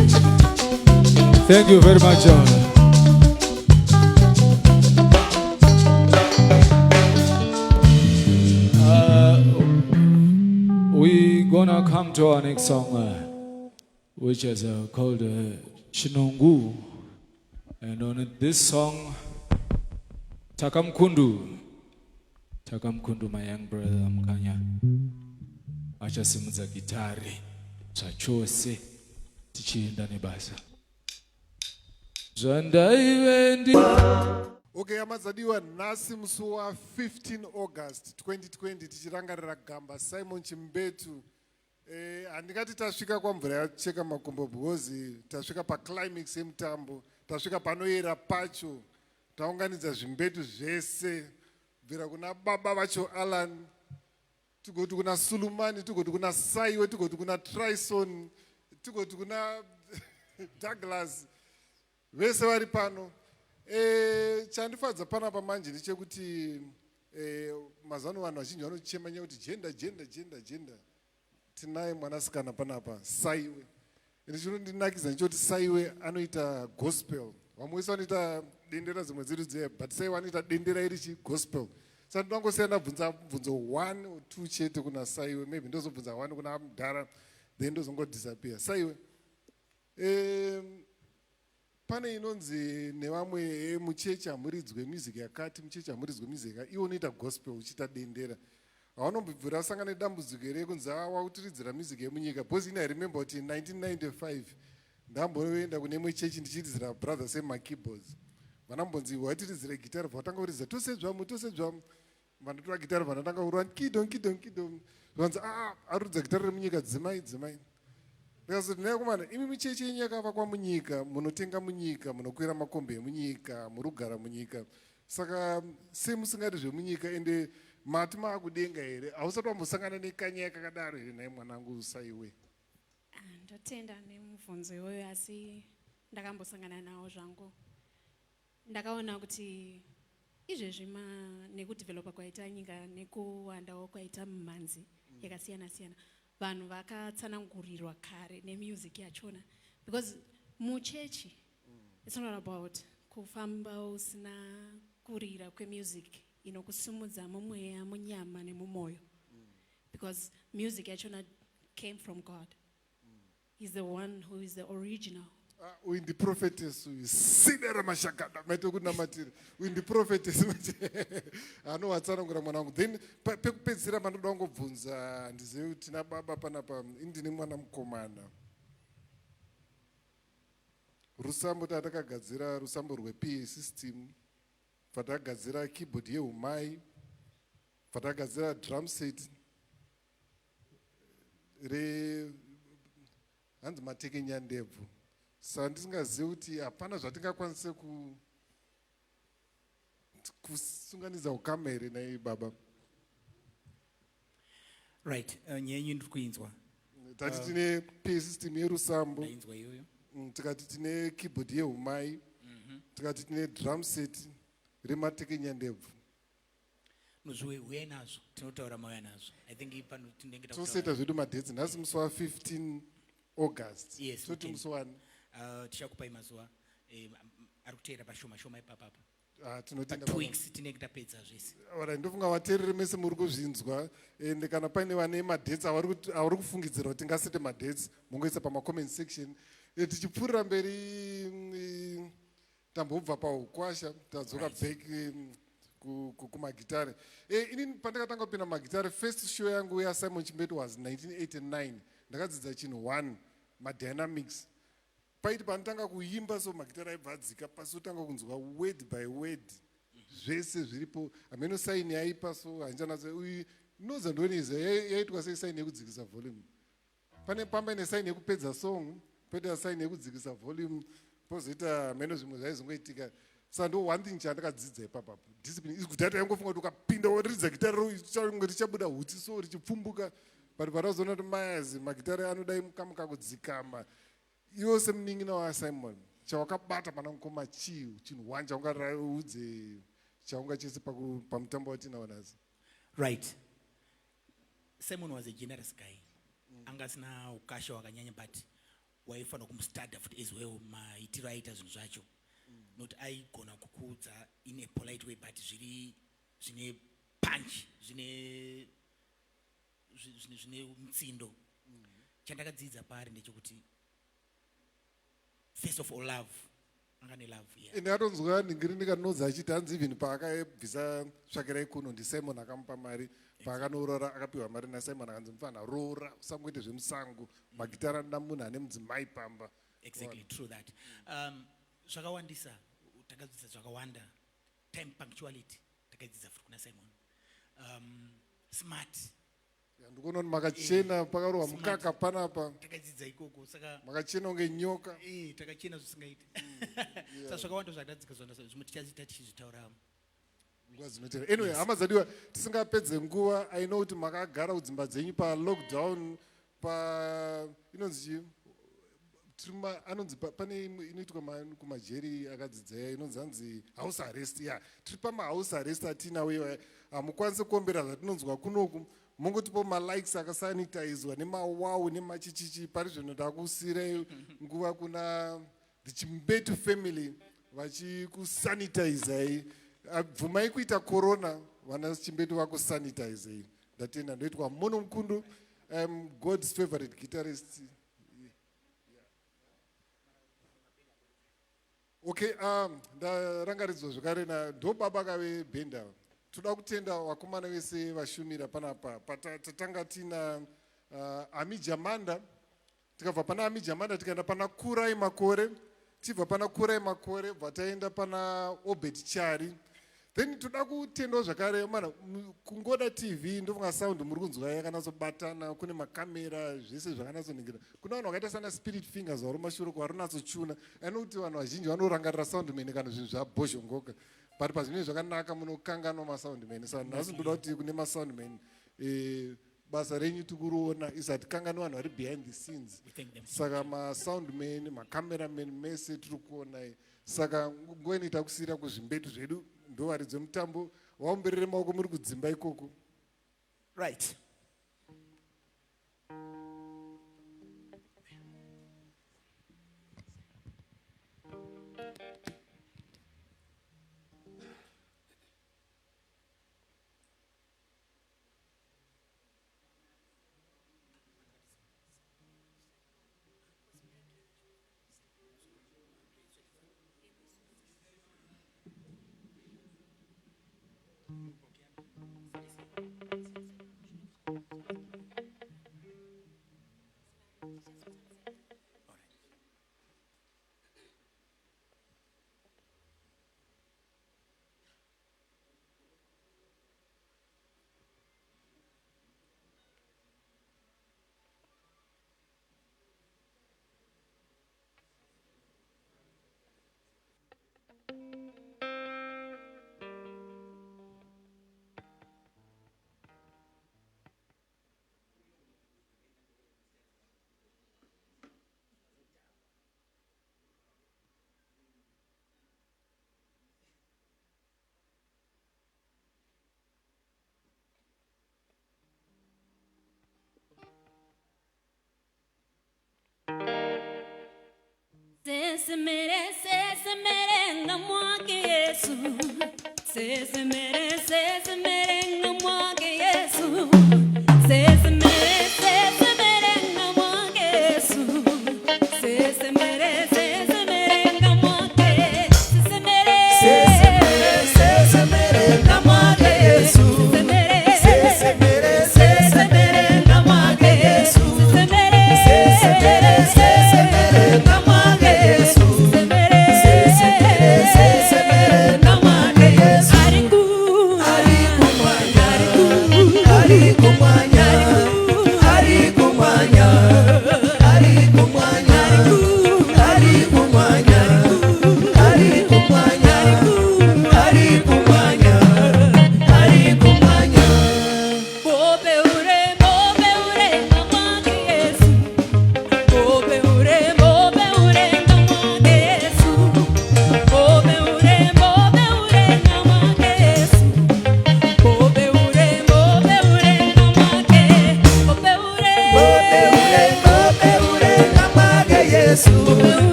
thank you very much. We're gonna come to our next song, which is called Chinongu. And on this song, Takamkundu, my young brother Mkanya, achasimudza gitari. Chachose tichienda nebasa zvandaivendi. Okay, amazadiwa nhasi musi wa 15 August 2020 tichirangarira gamba Simon Chimbetu. Handingati tasvika kwamvura yacheka makumbo because tasvika paclimax yemutambo, tasvika panoyera pacho, taunganidza zvimbetu zvese kubvira kuna baba vacho Alan, tigoti kuna Sulumani, tigoti kuna Saiwe, tigoti kuna Trison, tigoti kuna Douglas, vese vari pano. Chandifadza panapa manje ndechekuti mazano vanhu vazhinji vanochemanya kuti gender. Tinaye mwanasikana panapa Saiwe. Ende chinondinakidza ndechoti Saiwe anoita gospel. Vamwe vese vanoita dendera dzimwe dziri dze, but Saiwe anoita dendera iri chigospel. Saka ndinongosiyana bvunzo 1 or 2 chete kuna Saiwe, maybe ndozobvunza 1 kuna Mudhara, then ndozongodisappear. Saiwe, pane inonzi nevamwe muchechi hamuridzwe music yakati, muchechi hamuridzwe music yakati, iwo unoita gospel uchiita dendera. Haunombobvira usangana nedambudziko here kunzi wautiridzira music yemunyika. Because I remember kuti in 1995 ndamboenda kune imwe chechi ndichiridzira brothers emakeyboards. Vanambonzi watiridzire gitara, vatanga kuridzira tose dzvamu. Vanotora gitara vanotanga kurwa kidon. Vanzi arudzira gitara remunyika dzimai. Ndikazoti neyakomana imi michechi yenyu yakavakwa munyika, munotenga munyika, munokwira makombi emunyika, murugara munyika. Saka semusingadi zvemunyika ende mati maakudenga here, hausati wambosangana nekanya yakakadaro here naye mwanangu Saiwe? Ndotenda nemubvunzo iwoyo, asi ndakambosangana nawo zvangu. Ndakaona kuti izvezvi nekudhivhelopa kwaita nyika nekuwandawo kwaita mimhanzi yakasiyana-siyana, vanhu vakatsanangurirwa kare nemusic yachona. Because muchechi, it's not about kufamba usina kurira kwemusic inokusimudza mumweya, munyama nemumoyo. Because music yachona came from God. He's the one who is the original. Uindi prophetess uisidera mashakada maite kunamatira. Uindi prophetess anowatsanangura mwanangu. Then pekupedzisira pandoda kungobvunza, ndizive kuti tina baba panapa, indine mwana mukomana. Rusambo tatakagadzira rusambo rwePA system, patakagadzira keyboard yeumai, patakagadzira drum set hanzi Mateke Nyandebvu. Saka ndisingazivi kuti hapana zvatingakwanise kusunganidza ukama here naye baba. Right, nyenyu ndiri kuinzwa. Tati tine PA system yerusambo, Ndainzwa iyoyo. tikati tine keyboard yeumai, tikati tine drum set reMateke Nyandebvu. Uyai nazvo, tinotaura mauya nazvo. I think pano tinenge toseta zvedu madhetsi. Nhasi musi wa15 August. Yes, Toti musi wani? Tichakupai mazuva ari kuteera pashoma ipapapa. Tinotenda 2 weeks tinenge tapedza zvese. Alright, ndofunga vateereri mese muri kuzvinzwa, ende kana paine vane madhetsi avari kufungidzira kuti ngasete madhetsi, mungoisa pamacomment section. Tichipfuurira mberi, tambobva paukwasha tadzoka back kumagitare. Ini pandakatanga kupinda magitare, first show yangu yaSimon Chimbeto was 1989. Ndakadzidza chinhu 1, madynamics. Paiti panotanga kuimba, so magitare aibva adzika pasi, otanga kunzwa word by word zvese zviripo. Hameno saini yaipa, so handichanaso inoza ndoniza yaitwa sei saini yekudzikisa volume. Pane pamba ine saini yekupedza song, poita saini yekudzikisa volume, pozoita hameno zvimwe zvaizongoitika. Saka ndo one thing chandakadzidza ipapapo. Discipline is kudhata yangofunga kuti ukapinda woridza gitara richabuda hutsi so richipfumbuka. But parazoona kuti mayazi magitare anodai mukamuka kudzikama. Iwo semunin'ina waSimon, chawakabata pana mukoma chii, chinhu 1 chaungaraudze chaunga chese pamutambo watinawo nhasi? Right. Simon was a generous guy. Anga asina ukasha wakanyanya, but waifanira kumustada futi as well maitiro aita zvinhu zvacho. Not aigona kukuudza in a polite way, but zvine punch, zvine mutsindo. Chandakadzidza pari ndechekuti first of all love. Angane love, yeah. Ndatonzwa ndingiri ndikanodza achiti hanzi even paakabvisa tsvakirai kuno ndiSimon akamupa mari, paakanourora akapiwa mari naSimon akanzi mufana roora usangoite zvemusango, magitara anoda munhu ane mudzimai pamba. Exactly, true that. Zvakawandisa, takadzidza zvakawanda. Time punctuality, takadzidza futi kuna Simon. Smart. Ndikuona kuti makachena pakarohwa mukaka panapa. Takadzidza ikoko, saka makachena unge nyoka. Takachena zvisingaiti. Saka zvakawanda zvakadzidza zvimwe tichazita tichizvitaura nguva dzinotevera. Anyway, hama dzadiwa, tisingapedze nguva, I know kuti makagara kudzimba dzenyu pa-lockdown, inonzi anonzi pane inoitwa kumajeri akadzidzaya inonzi hanzi house arrest. Ya, tiri pama-house arrest atinaweyo, hamukwanisi kuombera zvatinonzwa kunoku, mungotipo malikes akasanitizwa nemawawu nemachichichi. Pari zvino ndakusirai nguva kuna the Chimbetu family vachikusanitizai. Bvumai kuita corona, vana Chimbetu vakusanitizai. Ndatenda ndoitwa Mono Mukundu. I'm God's favorite guitarist. Okay, ndarangaridzwa zvakare ndobaba kave bhenda. Toda kutenda wakomana vese vashumira panapa. Tatanga tina Ami Jamanda. Tikabva pana Ami Jamanda tikaenda pana Kurai Makore. Tibva pana Kurai Makore vataenda pana Obed Chari. Then toda kutenda zvakare mana kungoda TV ndofunga sound muri kunzwa yakanatsobatana, kune makamera zvese zvakanatsoningira. Kuna vanhu vakaita sana Spirit Fingers vari mumashure kwarinatsochuna. Anokuti vanhu vazhinji vanorangarira soundman kana zvinhu zvabhoshongoka. But pazvinenge zvakanaka munokanganwa masoundman. Saka nhasi ndoda kuti kune masoundman basa renyu tikuruona isati kanganwa vanhu vari behind the scenes. Saka masoundman, macameraman mese tiri kuona. Saka ngoeni takusira kuzvimbetu zvedu ndovaridze mutambo waumberere maoko muri kudzimba ikoko. Right. Se mere ngamwake Yesu. Se mere ngamwake Yesu. Se mere ngamwake Yesu. Se mere ngamwake. Se mere ngamwake Yesu. Se mere ngamwake Yesu. Se mere ngamwake Yesu.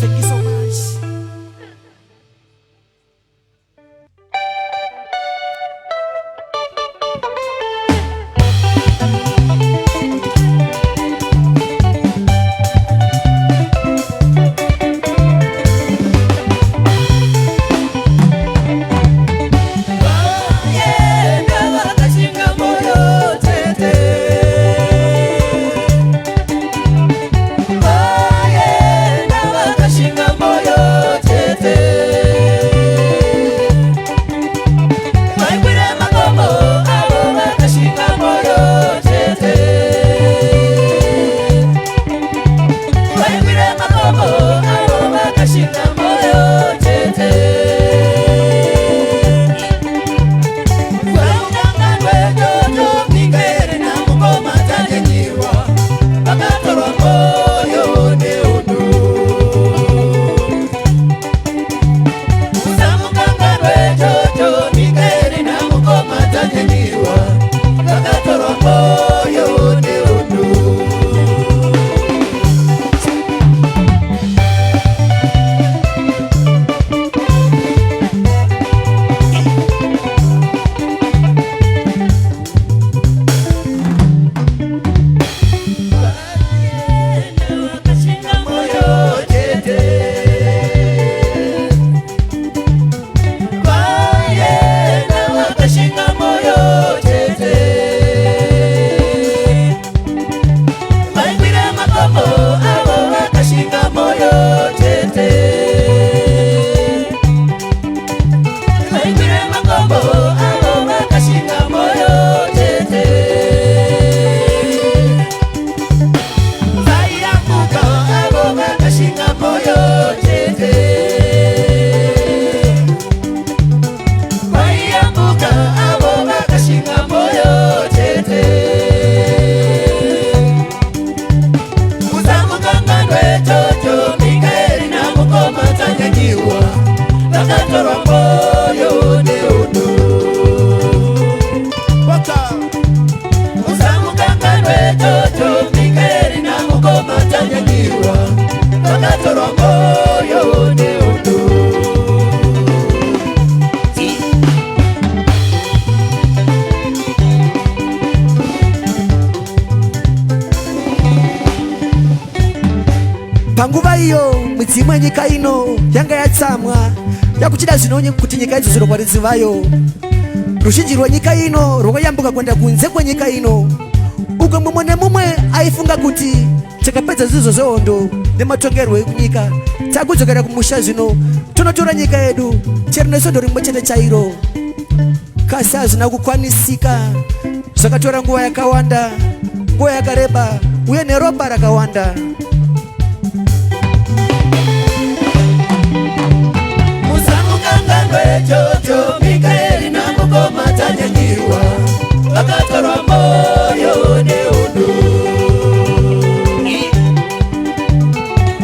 Thank you so much. Panguva iyo midzimu yenyika ino yanga yatsamwa yakuchida zvinonye kuti nyika idzo zvirokwaridzivayo. Ruzhinji rwenyika ino rwakayambuka kuenda kunze kwenyika ino, uko mumwe nemumwe aifunga kuti takapedza zvidzidzo zvehondo nematongerwo ekunyika takudzokera kumusha. Zvino tonotora nyika yedu chero nesondo rimwe chete chairo, kasi hazvina kukwanisika. Zvakatora nguva yakawanda, nguva yakareba uye neropa rakawanda. Jojo Mikaeli na mukoma tanyanyiwa akatorwa moyo neudu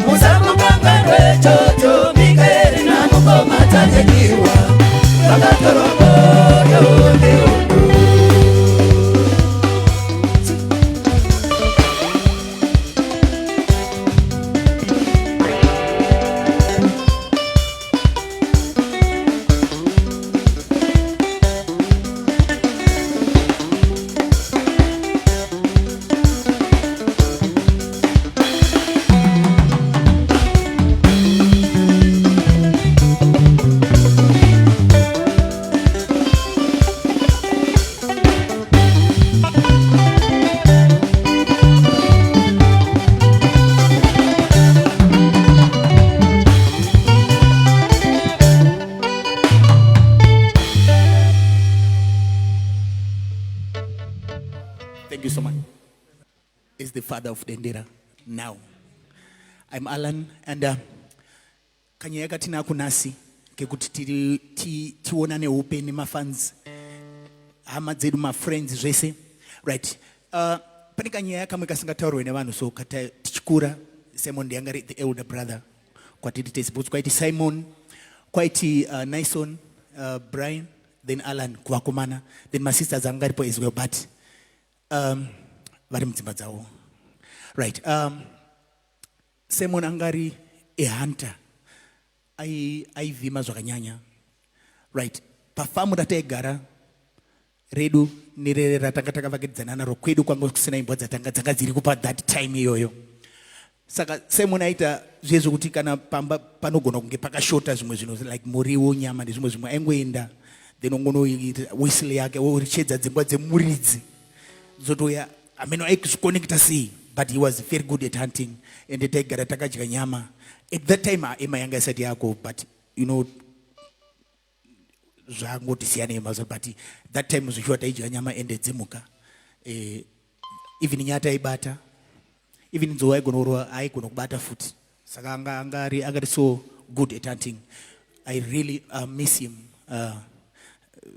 musamukanganwe Jojo Mikaeli na mukoma tanyanyiwa akatorwa moyo neudu. Thank you so much. Is the father of Dendera now. I'm Alan and kanyeka tina kunasi kekuti tiwonane upe ni mafans hama dzedu ma friends zvese right. Pane kanyaya kamwe kasingataurwe nevanhu so kata tichikura Simon Ndiangari the elder brother kwatiti tesibutsu kwaiti Simon kwaiti Nyson Brian then Alan kuvakomana then my sisters angaripo as well but vari mudzimba dzavo right. Simon Angari ehunter aivhima zvakanyanya, right? Pafamu rataigara redu nerere ratanga takavakidzana naro kwedu kwanga kusina imbwa dzanga dziri kupa that time iyoyo. Saka Simon aita zvezvokuti kana pamba panogona kunge pakashota zvimwe zvinhu like muriwo, nyama nezvimwe aingoenda then ongonoita whistle yake orichedza dzimba dzemuridzi dzotoya ameno aikuzvikonekta sei, but he was very good at hunting and taigara takadya nyama. At that time ema yanga isati yako, but you know zvangoti siyana emazo, but that time zvichiwa taidya nyama ende dzimuka, even nyata ibata, even nzou aigonorwa aigona kubata futi. Saka angari so good at hunting. I really miss him.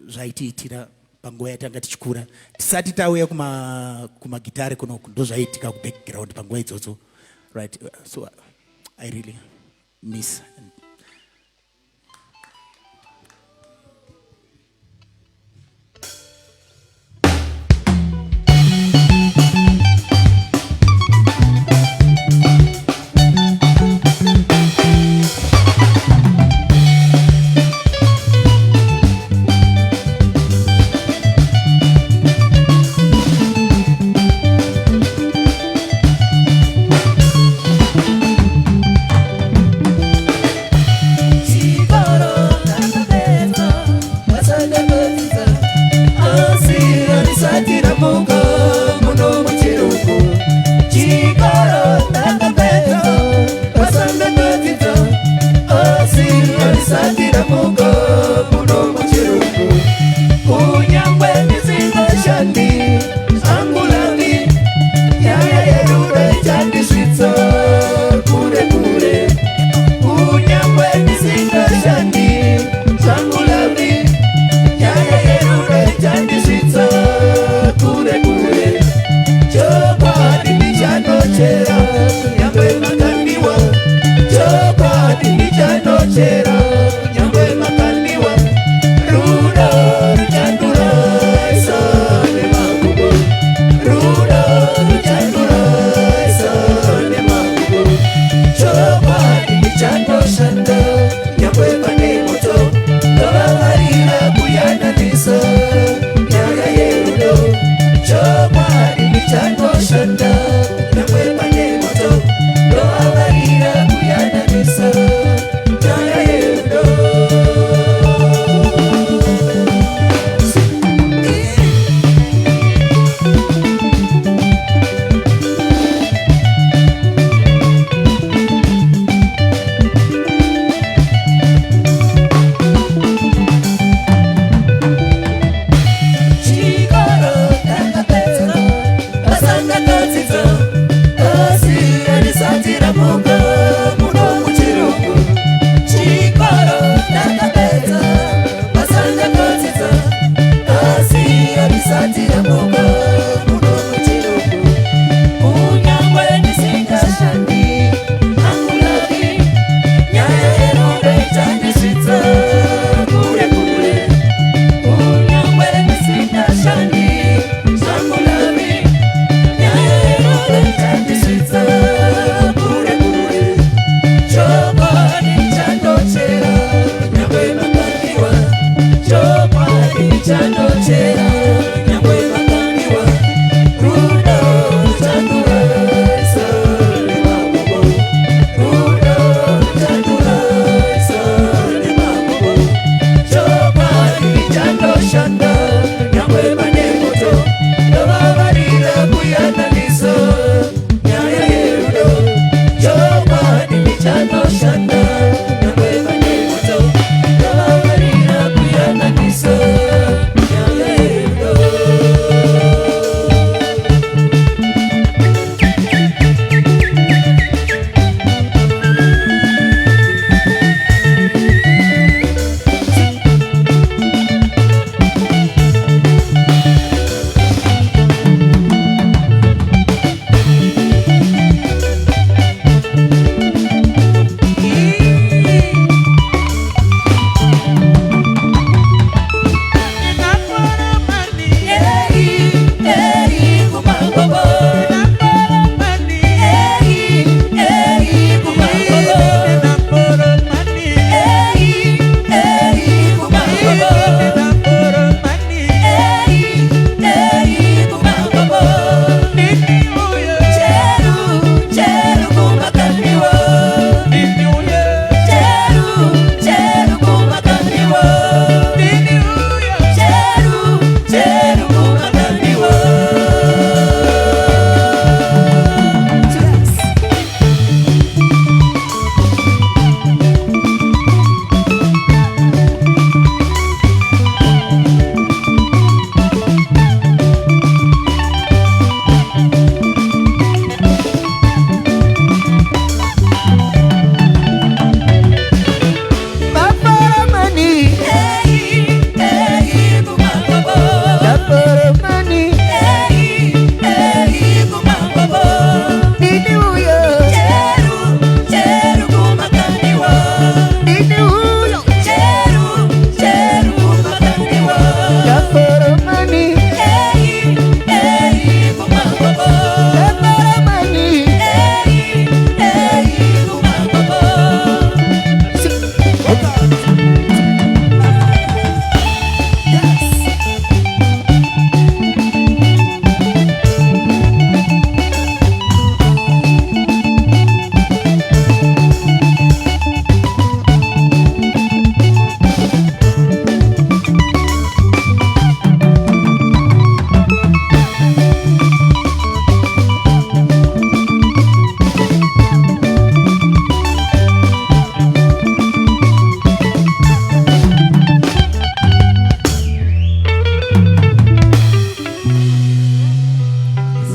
Zvaitiitira panguva yatanga tichikura tisati tauya kumagitare kuno ndo zvaiitika kubackground panguva idzodzo, right? So I really miss.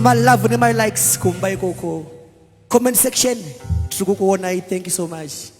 my love and my likes kumbai koko. Comment section. Thank you so much.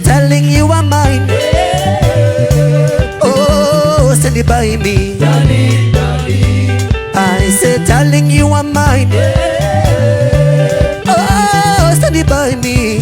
Telling you I'm mine. Oh, stand by me. I said, telling you I'm mine. Oh, stand by me.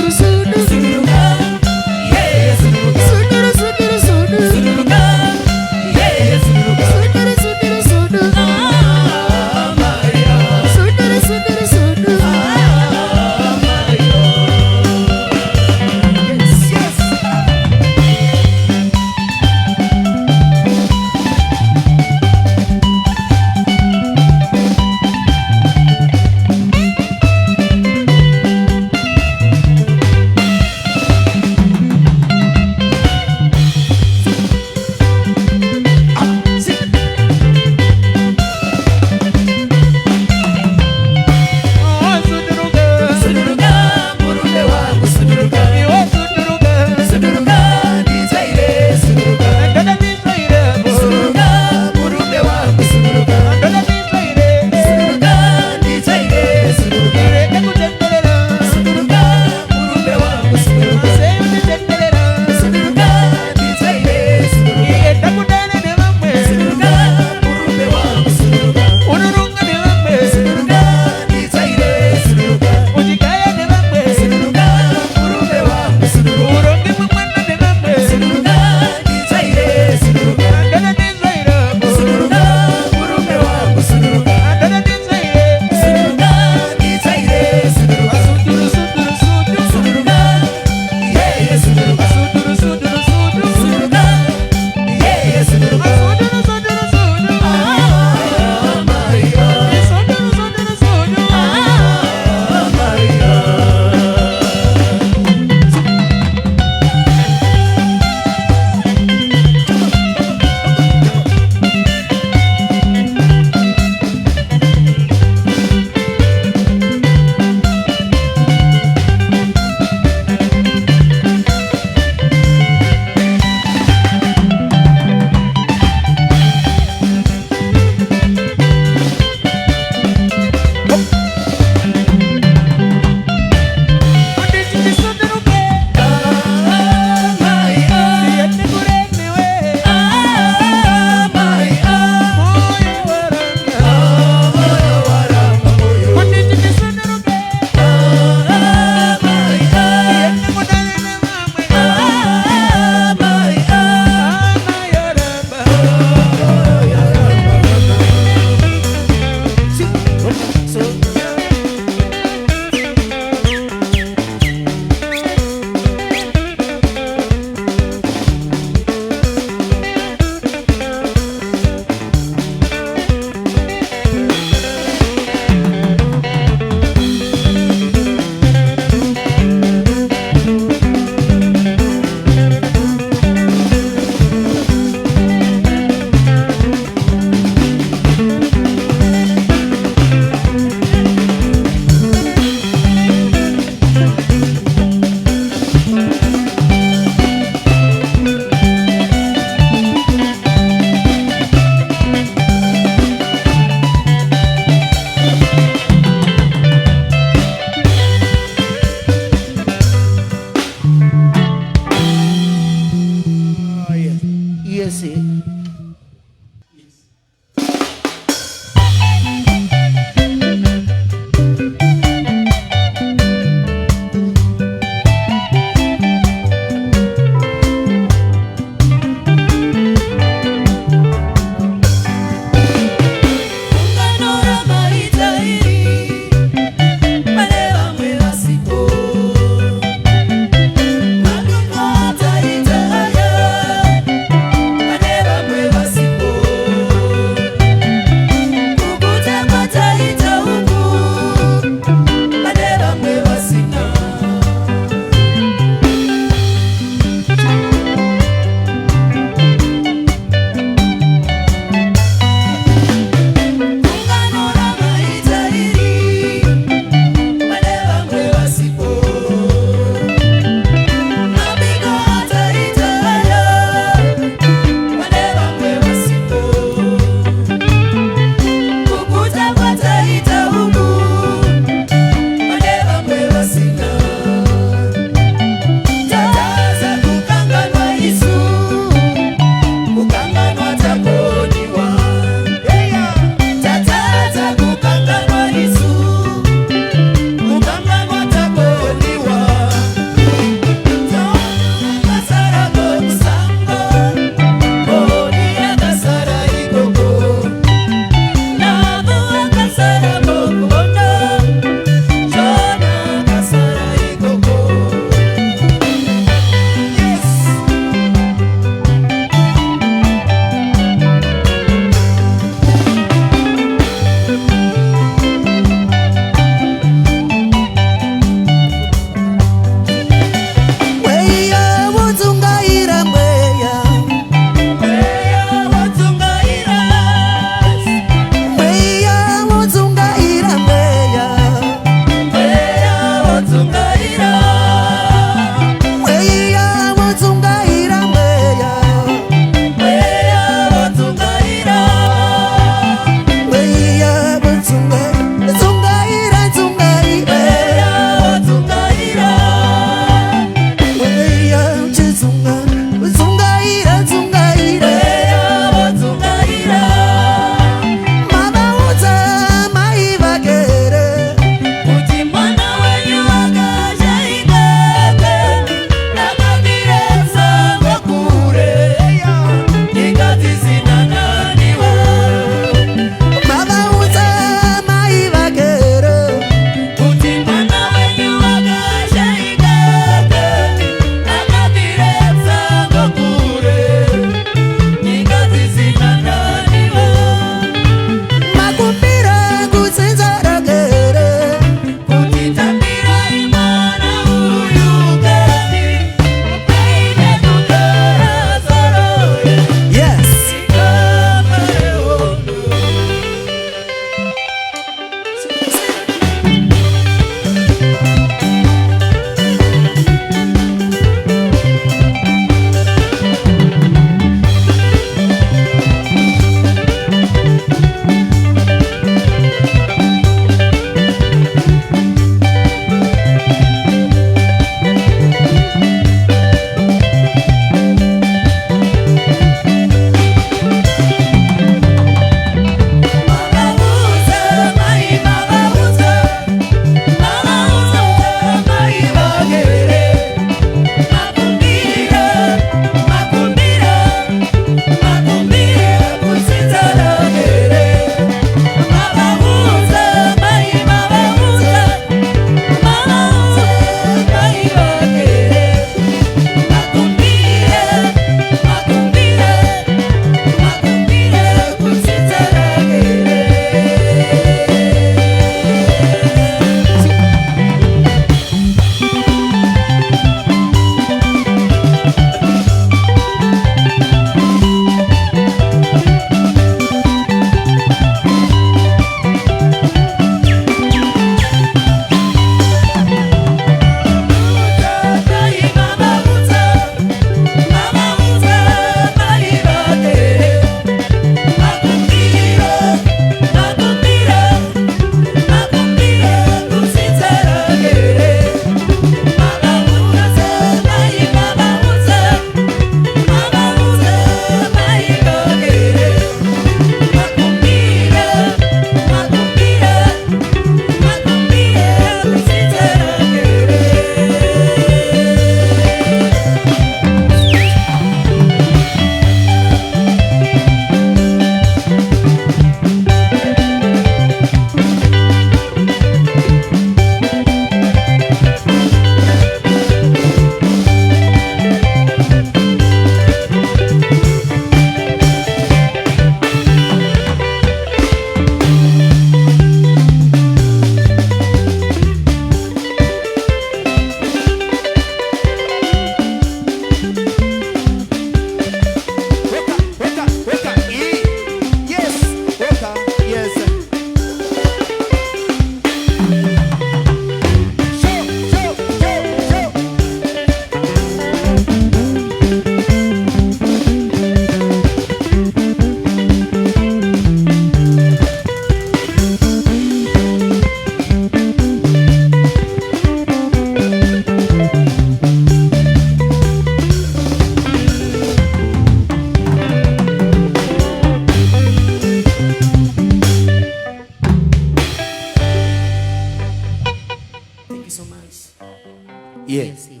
Yeah. Yes, yeah.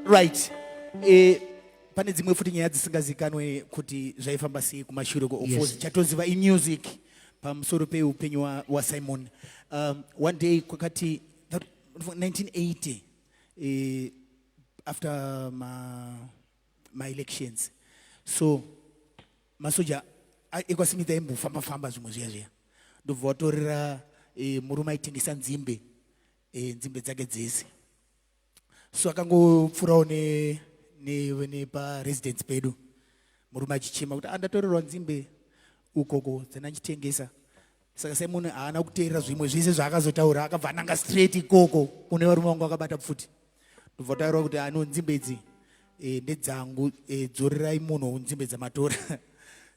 Right. Pane dzimwe futi nyaya dzisingazikanwe kuti zvaifamba sei kumashure of Yes. course chatoziva imusic pamusoro peupenyu wa Simon. One day kwakati 1980 after my elections, so masoja ekwasimidza imbofamba-famba zvimwe zviya ndobva watorera murume aitengesa nzimbe dzake dzese, so akangopfurawo neparesidence pedu, murume achichema kuti andatorerwa nzimbe ukoko dzanachitengesa. Saka Simon haana kuteerera zvimwe zvese zvaakazotaura, akabva ananga straight ikoko kune varume vangu akabata pfuti. Ndobva taurwa kuti ano nzimbe idzi ndedzangu, dzorerai munhu nzimbe dzamatora.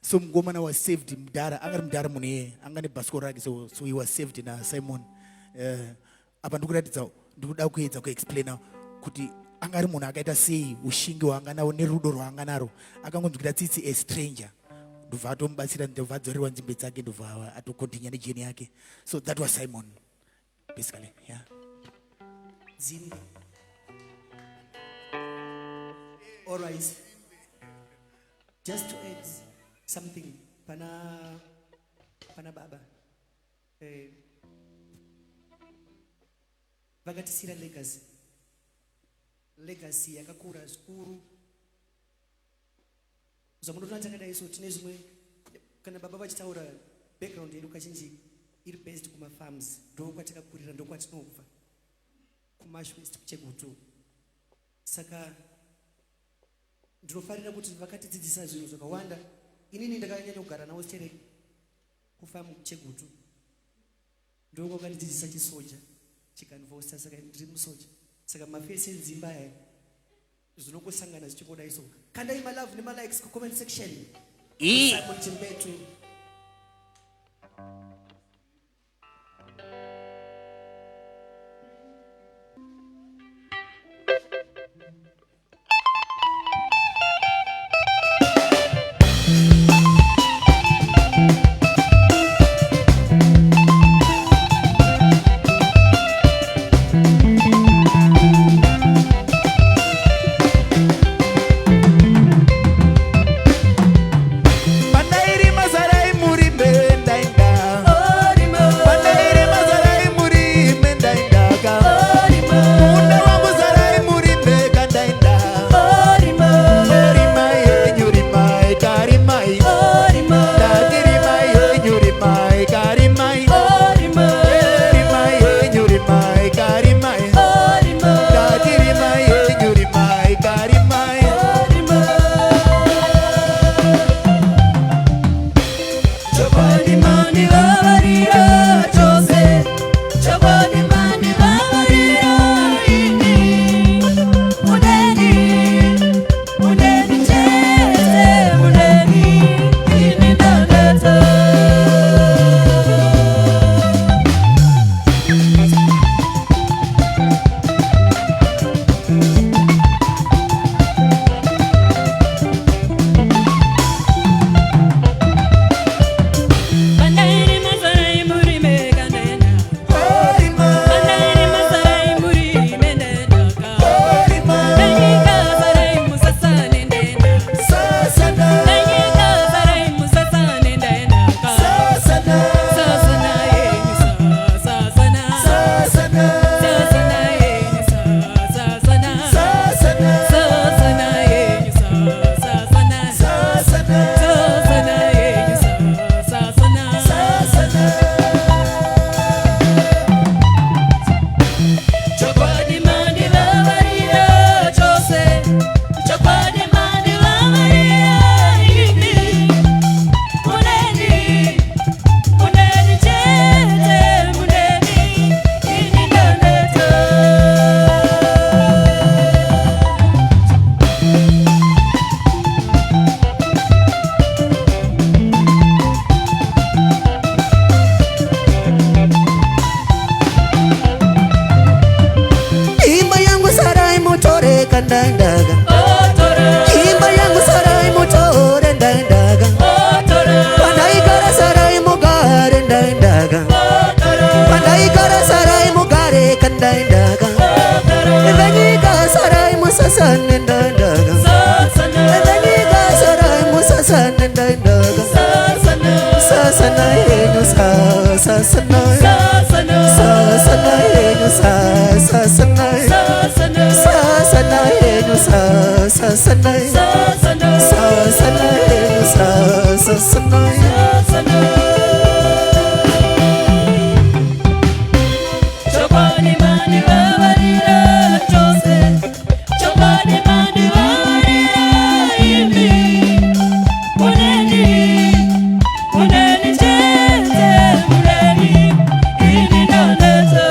So mungomana was saved mudhara, angari mudhara munhu iye, anga nebhasikoro rake, so he was saved na Simon. Apa ndikuratidza, ndikuda kuedza kuexplaina kuti angari munhu akaita sei, ushingi hwaanga nawo nerudo rwaanga naro, akangonzwira tsitsi a stranger. Ndobva atomubatsira, ndobva adzorerwa nzimbe dzake, ndobva atokontinya nejeni yake. So that was Simon basically, yeah. Zimbe. All right. Just to add something, pana baba. Vakatisira legacy yakakura zvikuru. Zvamunotona takadai so tine zvimwe kana baba vachitaura background yedu kazhinji iri based kuma farms, ndokwatakakurira, ndokwatinobva kuMashwest kuChegutu. Saka ndinofarira kuti vakatidzidzisa zvinhu zvakawanda. Inini ndakanyanya kugara nawo stere kufamu kuChegutu, ndoko kandidzidzisa chisoja chikanvosta, saka ndiri musoja. Saka mafesi enzimba aya zvinongosangana zvichikodai so. Kandai malove nemalikes kucomment section. Simon Chimbetu. Pandairi Mazara Sasana yenyu sasana Sasana yenyu sasana Sasana yenyu sasana Sasana yenyu sasana Chobani mani wawarira chose Chobani mani wawarira imi Uneni chete mureni Ini noneta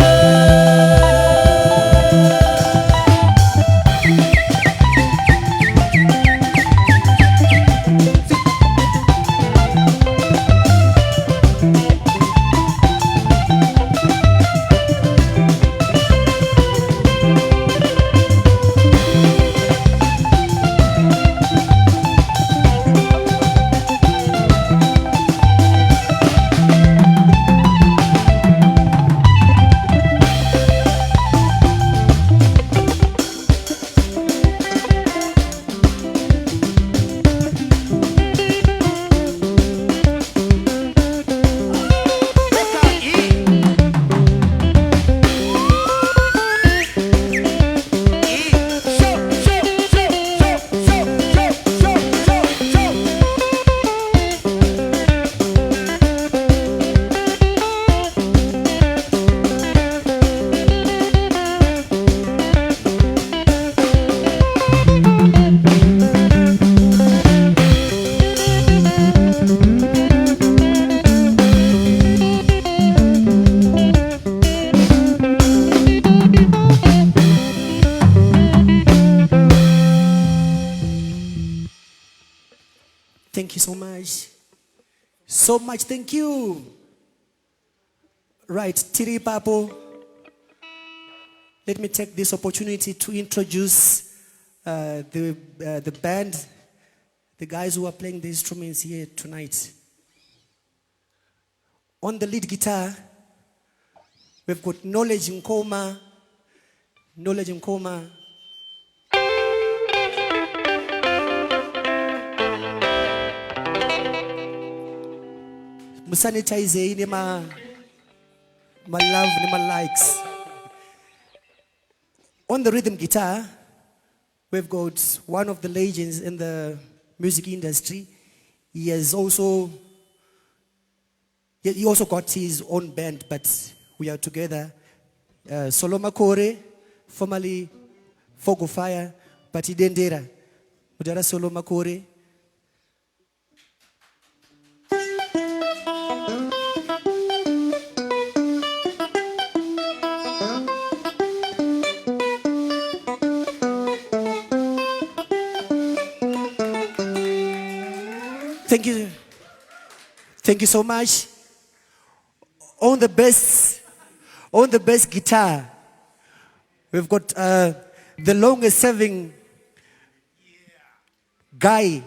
Thank you so much. So much, thank you. Right, Tiri Papo. Let me take this opportunity to introduce the band, the guys who are playing the instruments here tonight. On the lead guitar, we've got Knowledge Nkoma. Knowledge Nkoma. Musanitize ni ma love ni ma likes. On the rhythm guitar, we've got one of the legends in the music industry. He also got his own band, but we are together. Soloma Kore, formerly Fog of Fire, but Idendera. Udara Soloma Kore. Thank you so much. On the bass guitar, we've got the longest serving guy.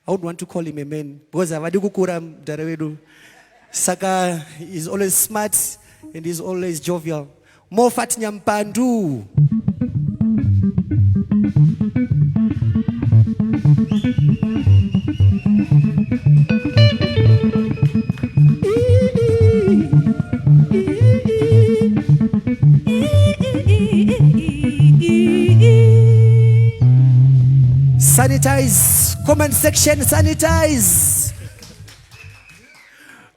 I would want to call him a man because Avadikukuram Daravedu Saka is always smart and is always jovial. Mofat Nyampandu. Sanitize, comment section, sanitize.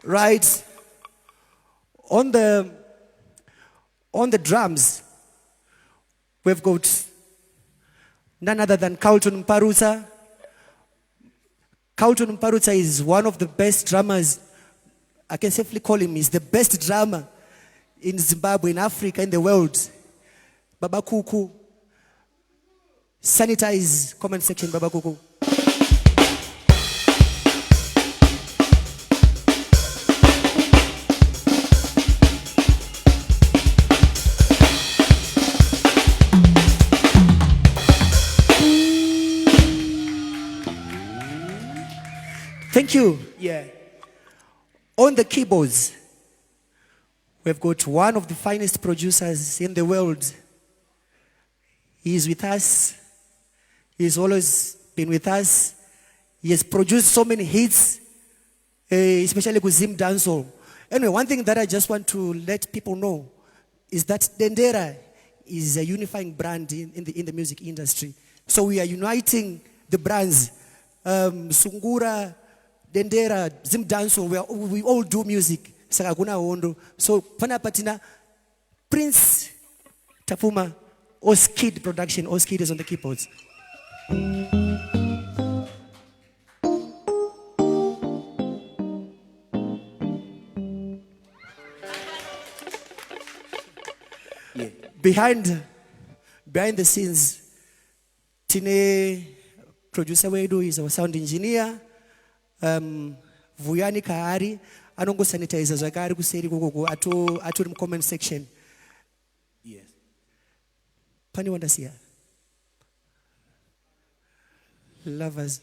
Right. On the drums, we've got none other than Carlton Mparusa. Carlton Mparusa is one of the best drummers. I can safely call him, he's the best drummer in Zimbabwe, in Africa, in the world. Baba Kuku. Sanitize, comment section, Baba Kuku. Thank you. Yeah. On the keyboards, we've got one of the finest producers in the world. He is with us. He's always been with us. He has produced so many hits especially with Zim Dancehall. Anyway, one thing that I just want to let people know is that Dendera is a unifying brand in the music industry. So we are uniting the brands. Sungura, Dendera, Zim Dancehall, we all do music. Sakaguna Hondo. So Pana Patina, Prince Tapuma, Oskid production. Oskid is on the keyboards. Yeah. Behind the scenes, Tine producer wedu is our sound engineer. Vuyani Kahari, anongo sanitizer zakari kuseri kuku atu comment section. Yes. Pani wandasiya. Lovers.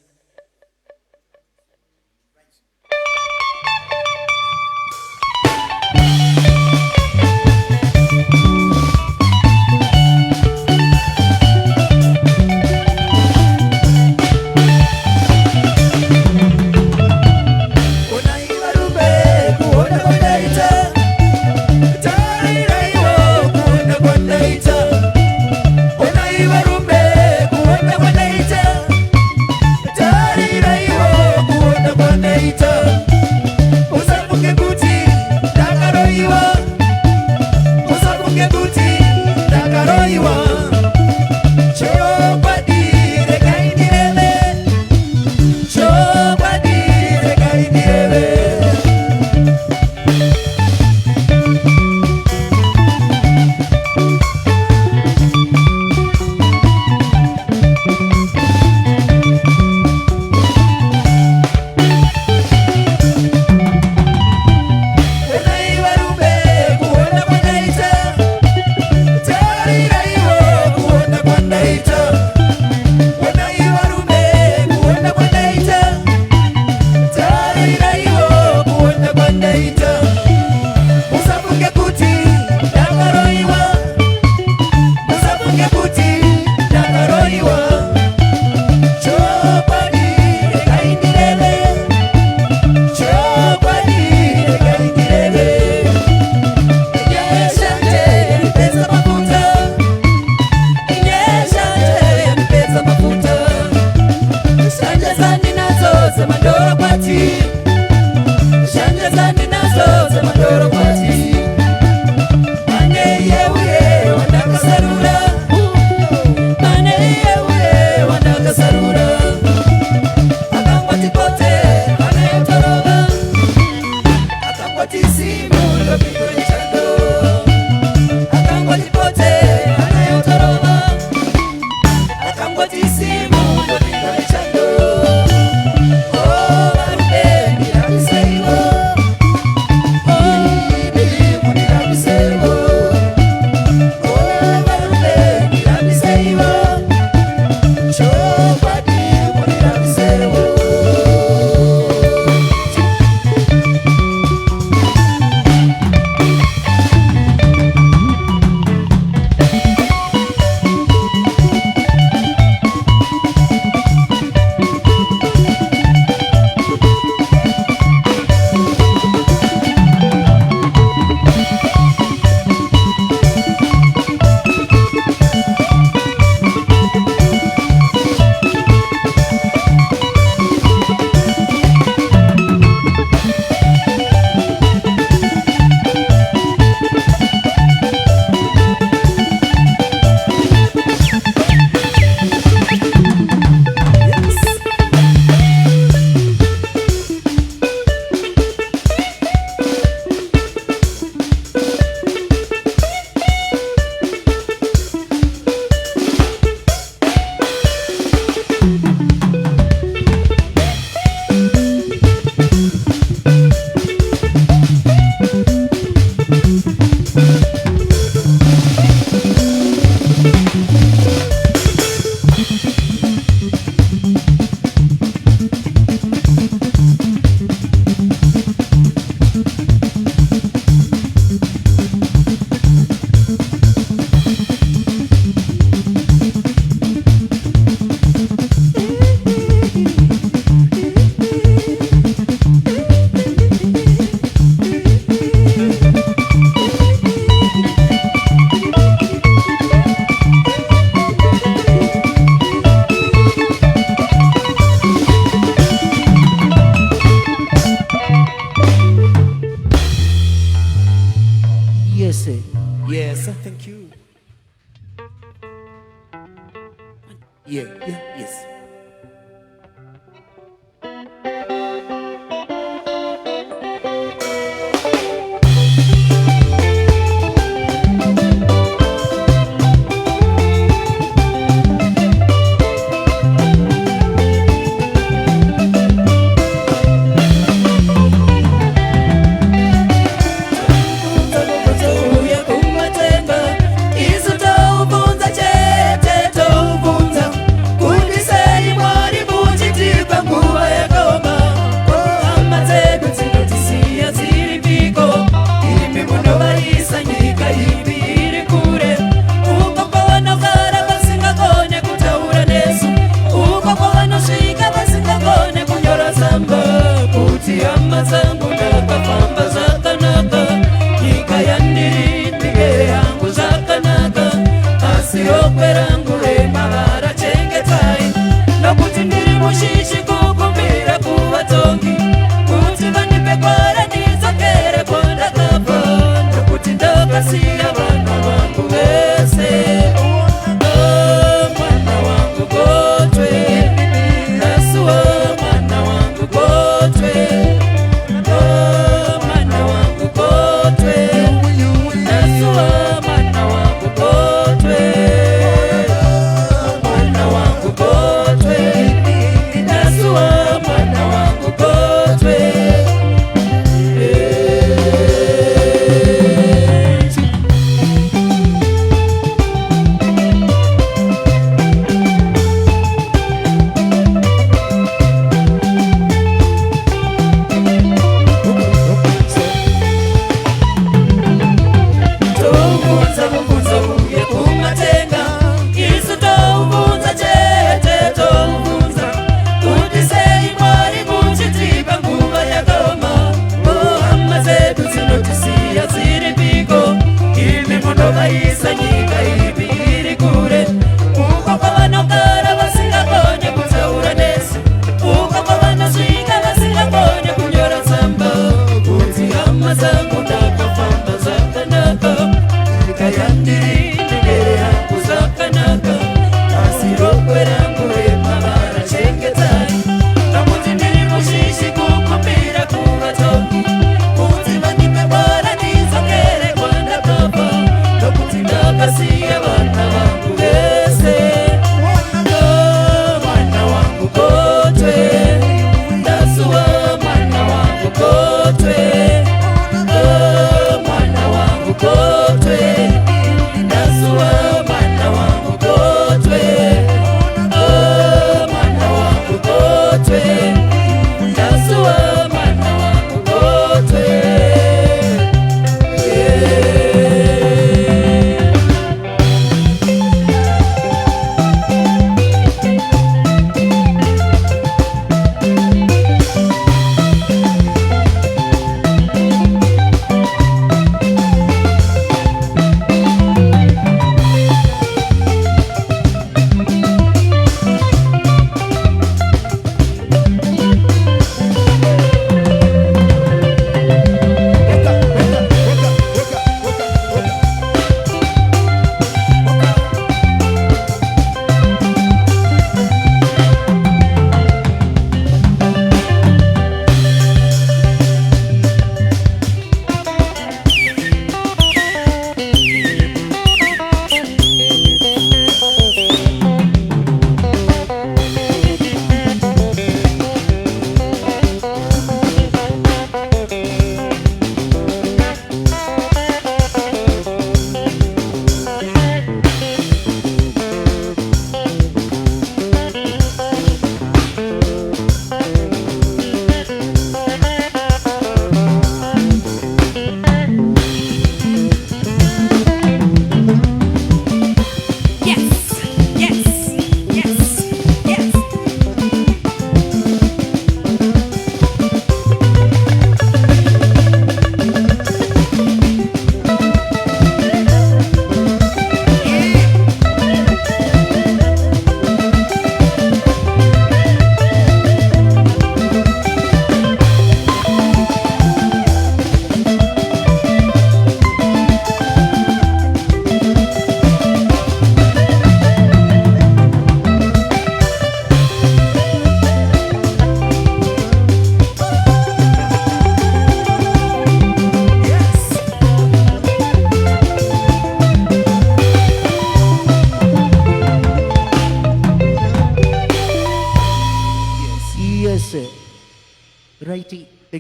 Oh, Yeah, yeah, yes.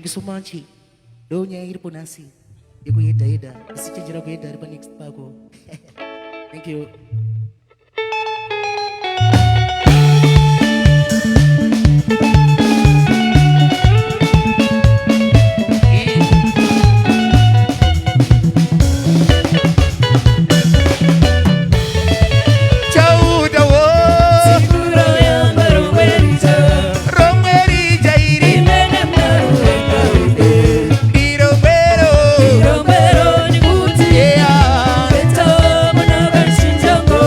Thank you so much. Leo nyaya iripo nasi yekuyedha isichenjera kuyedha ari panext pako. Thank you. Pero ni kuti, yeah. Beto, monaga shinjango.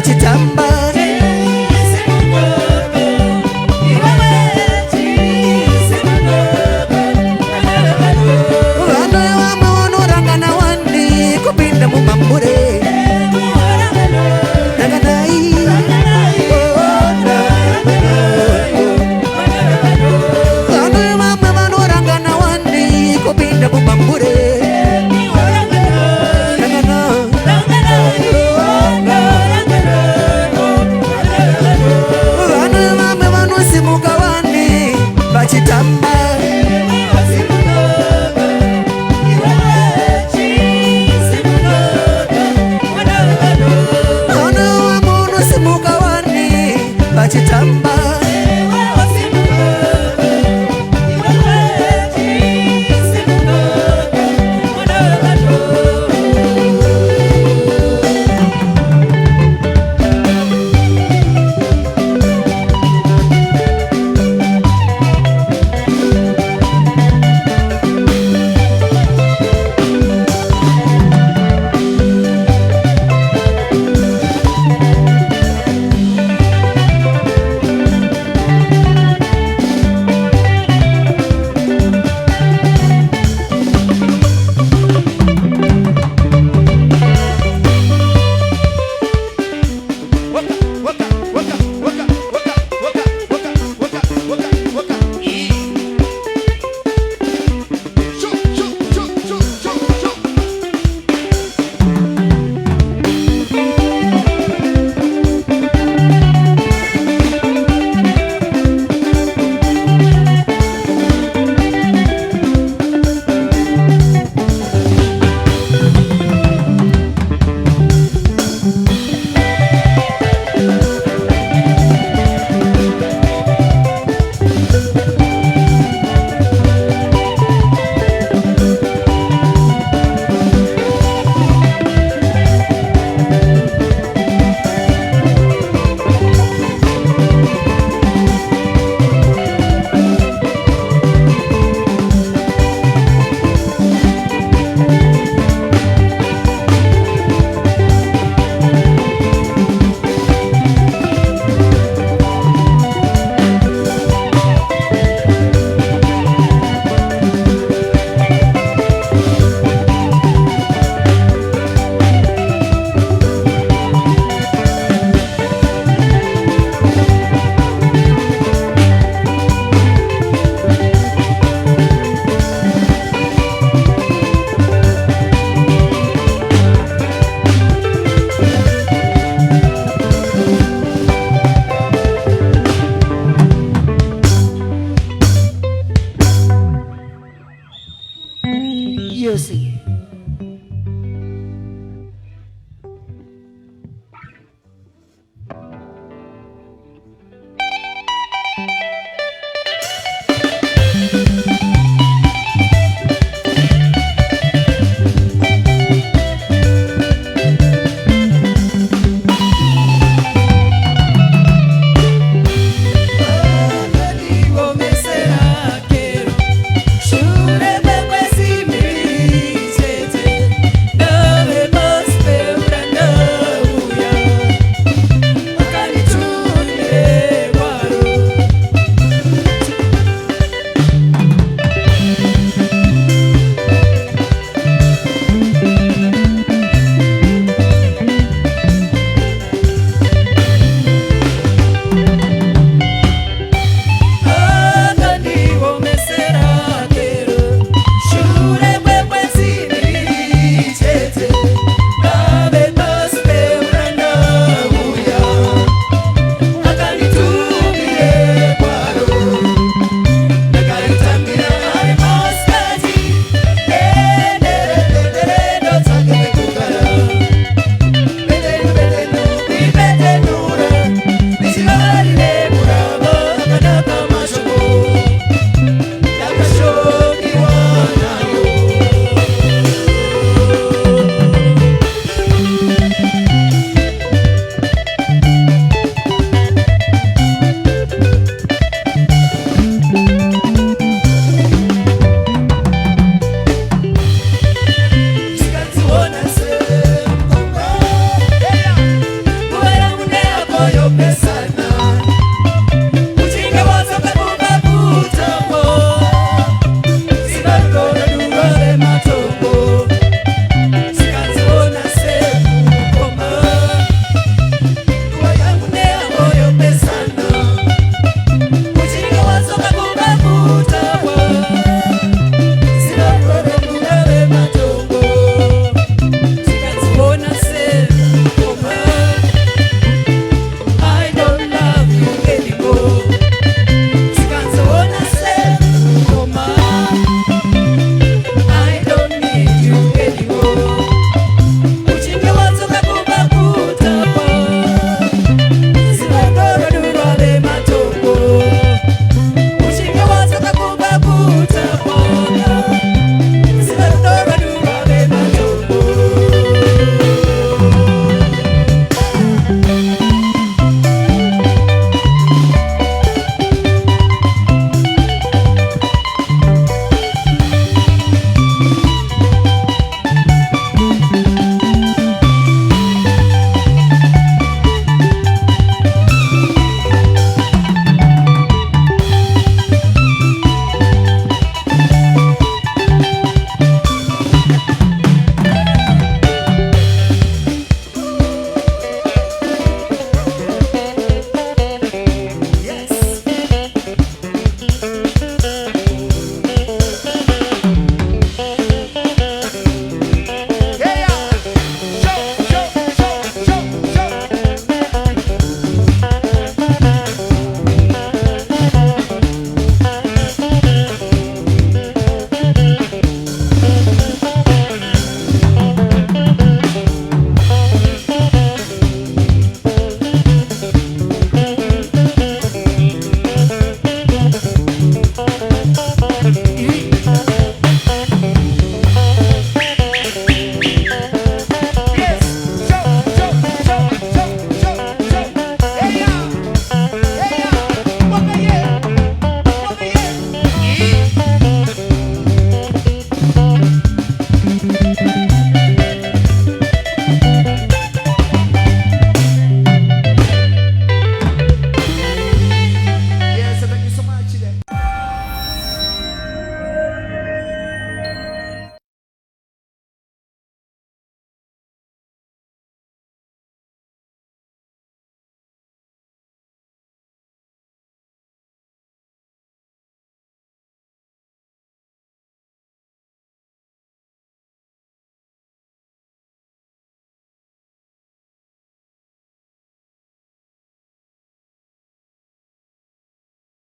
vachitamba vano vamwe vanorangana wani kupinda mumambure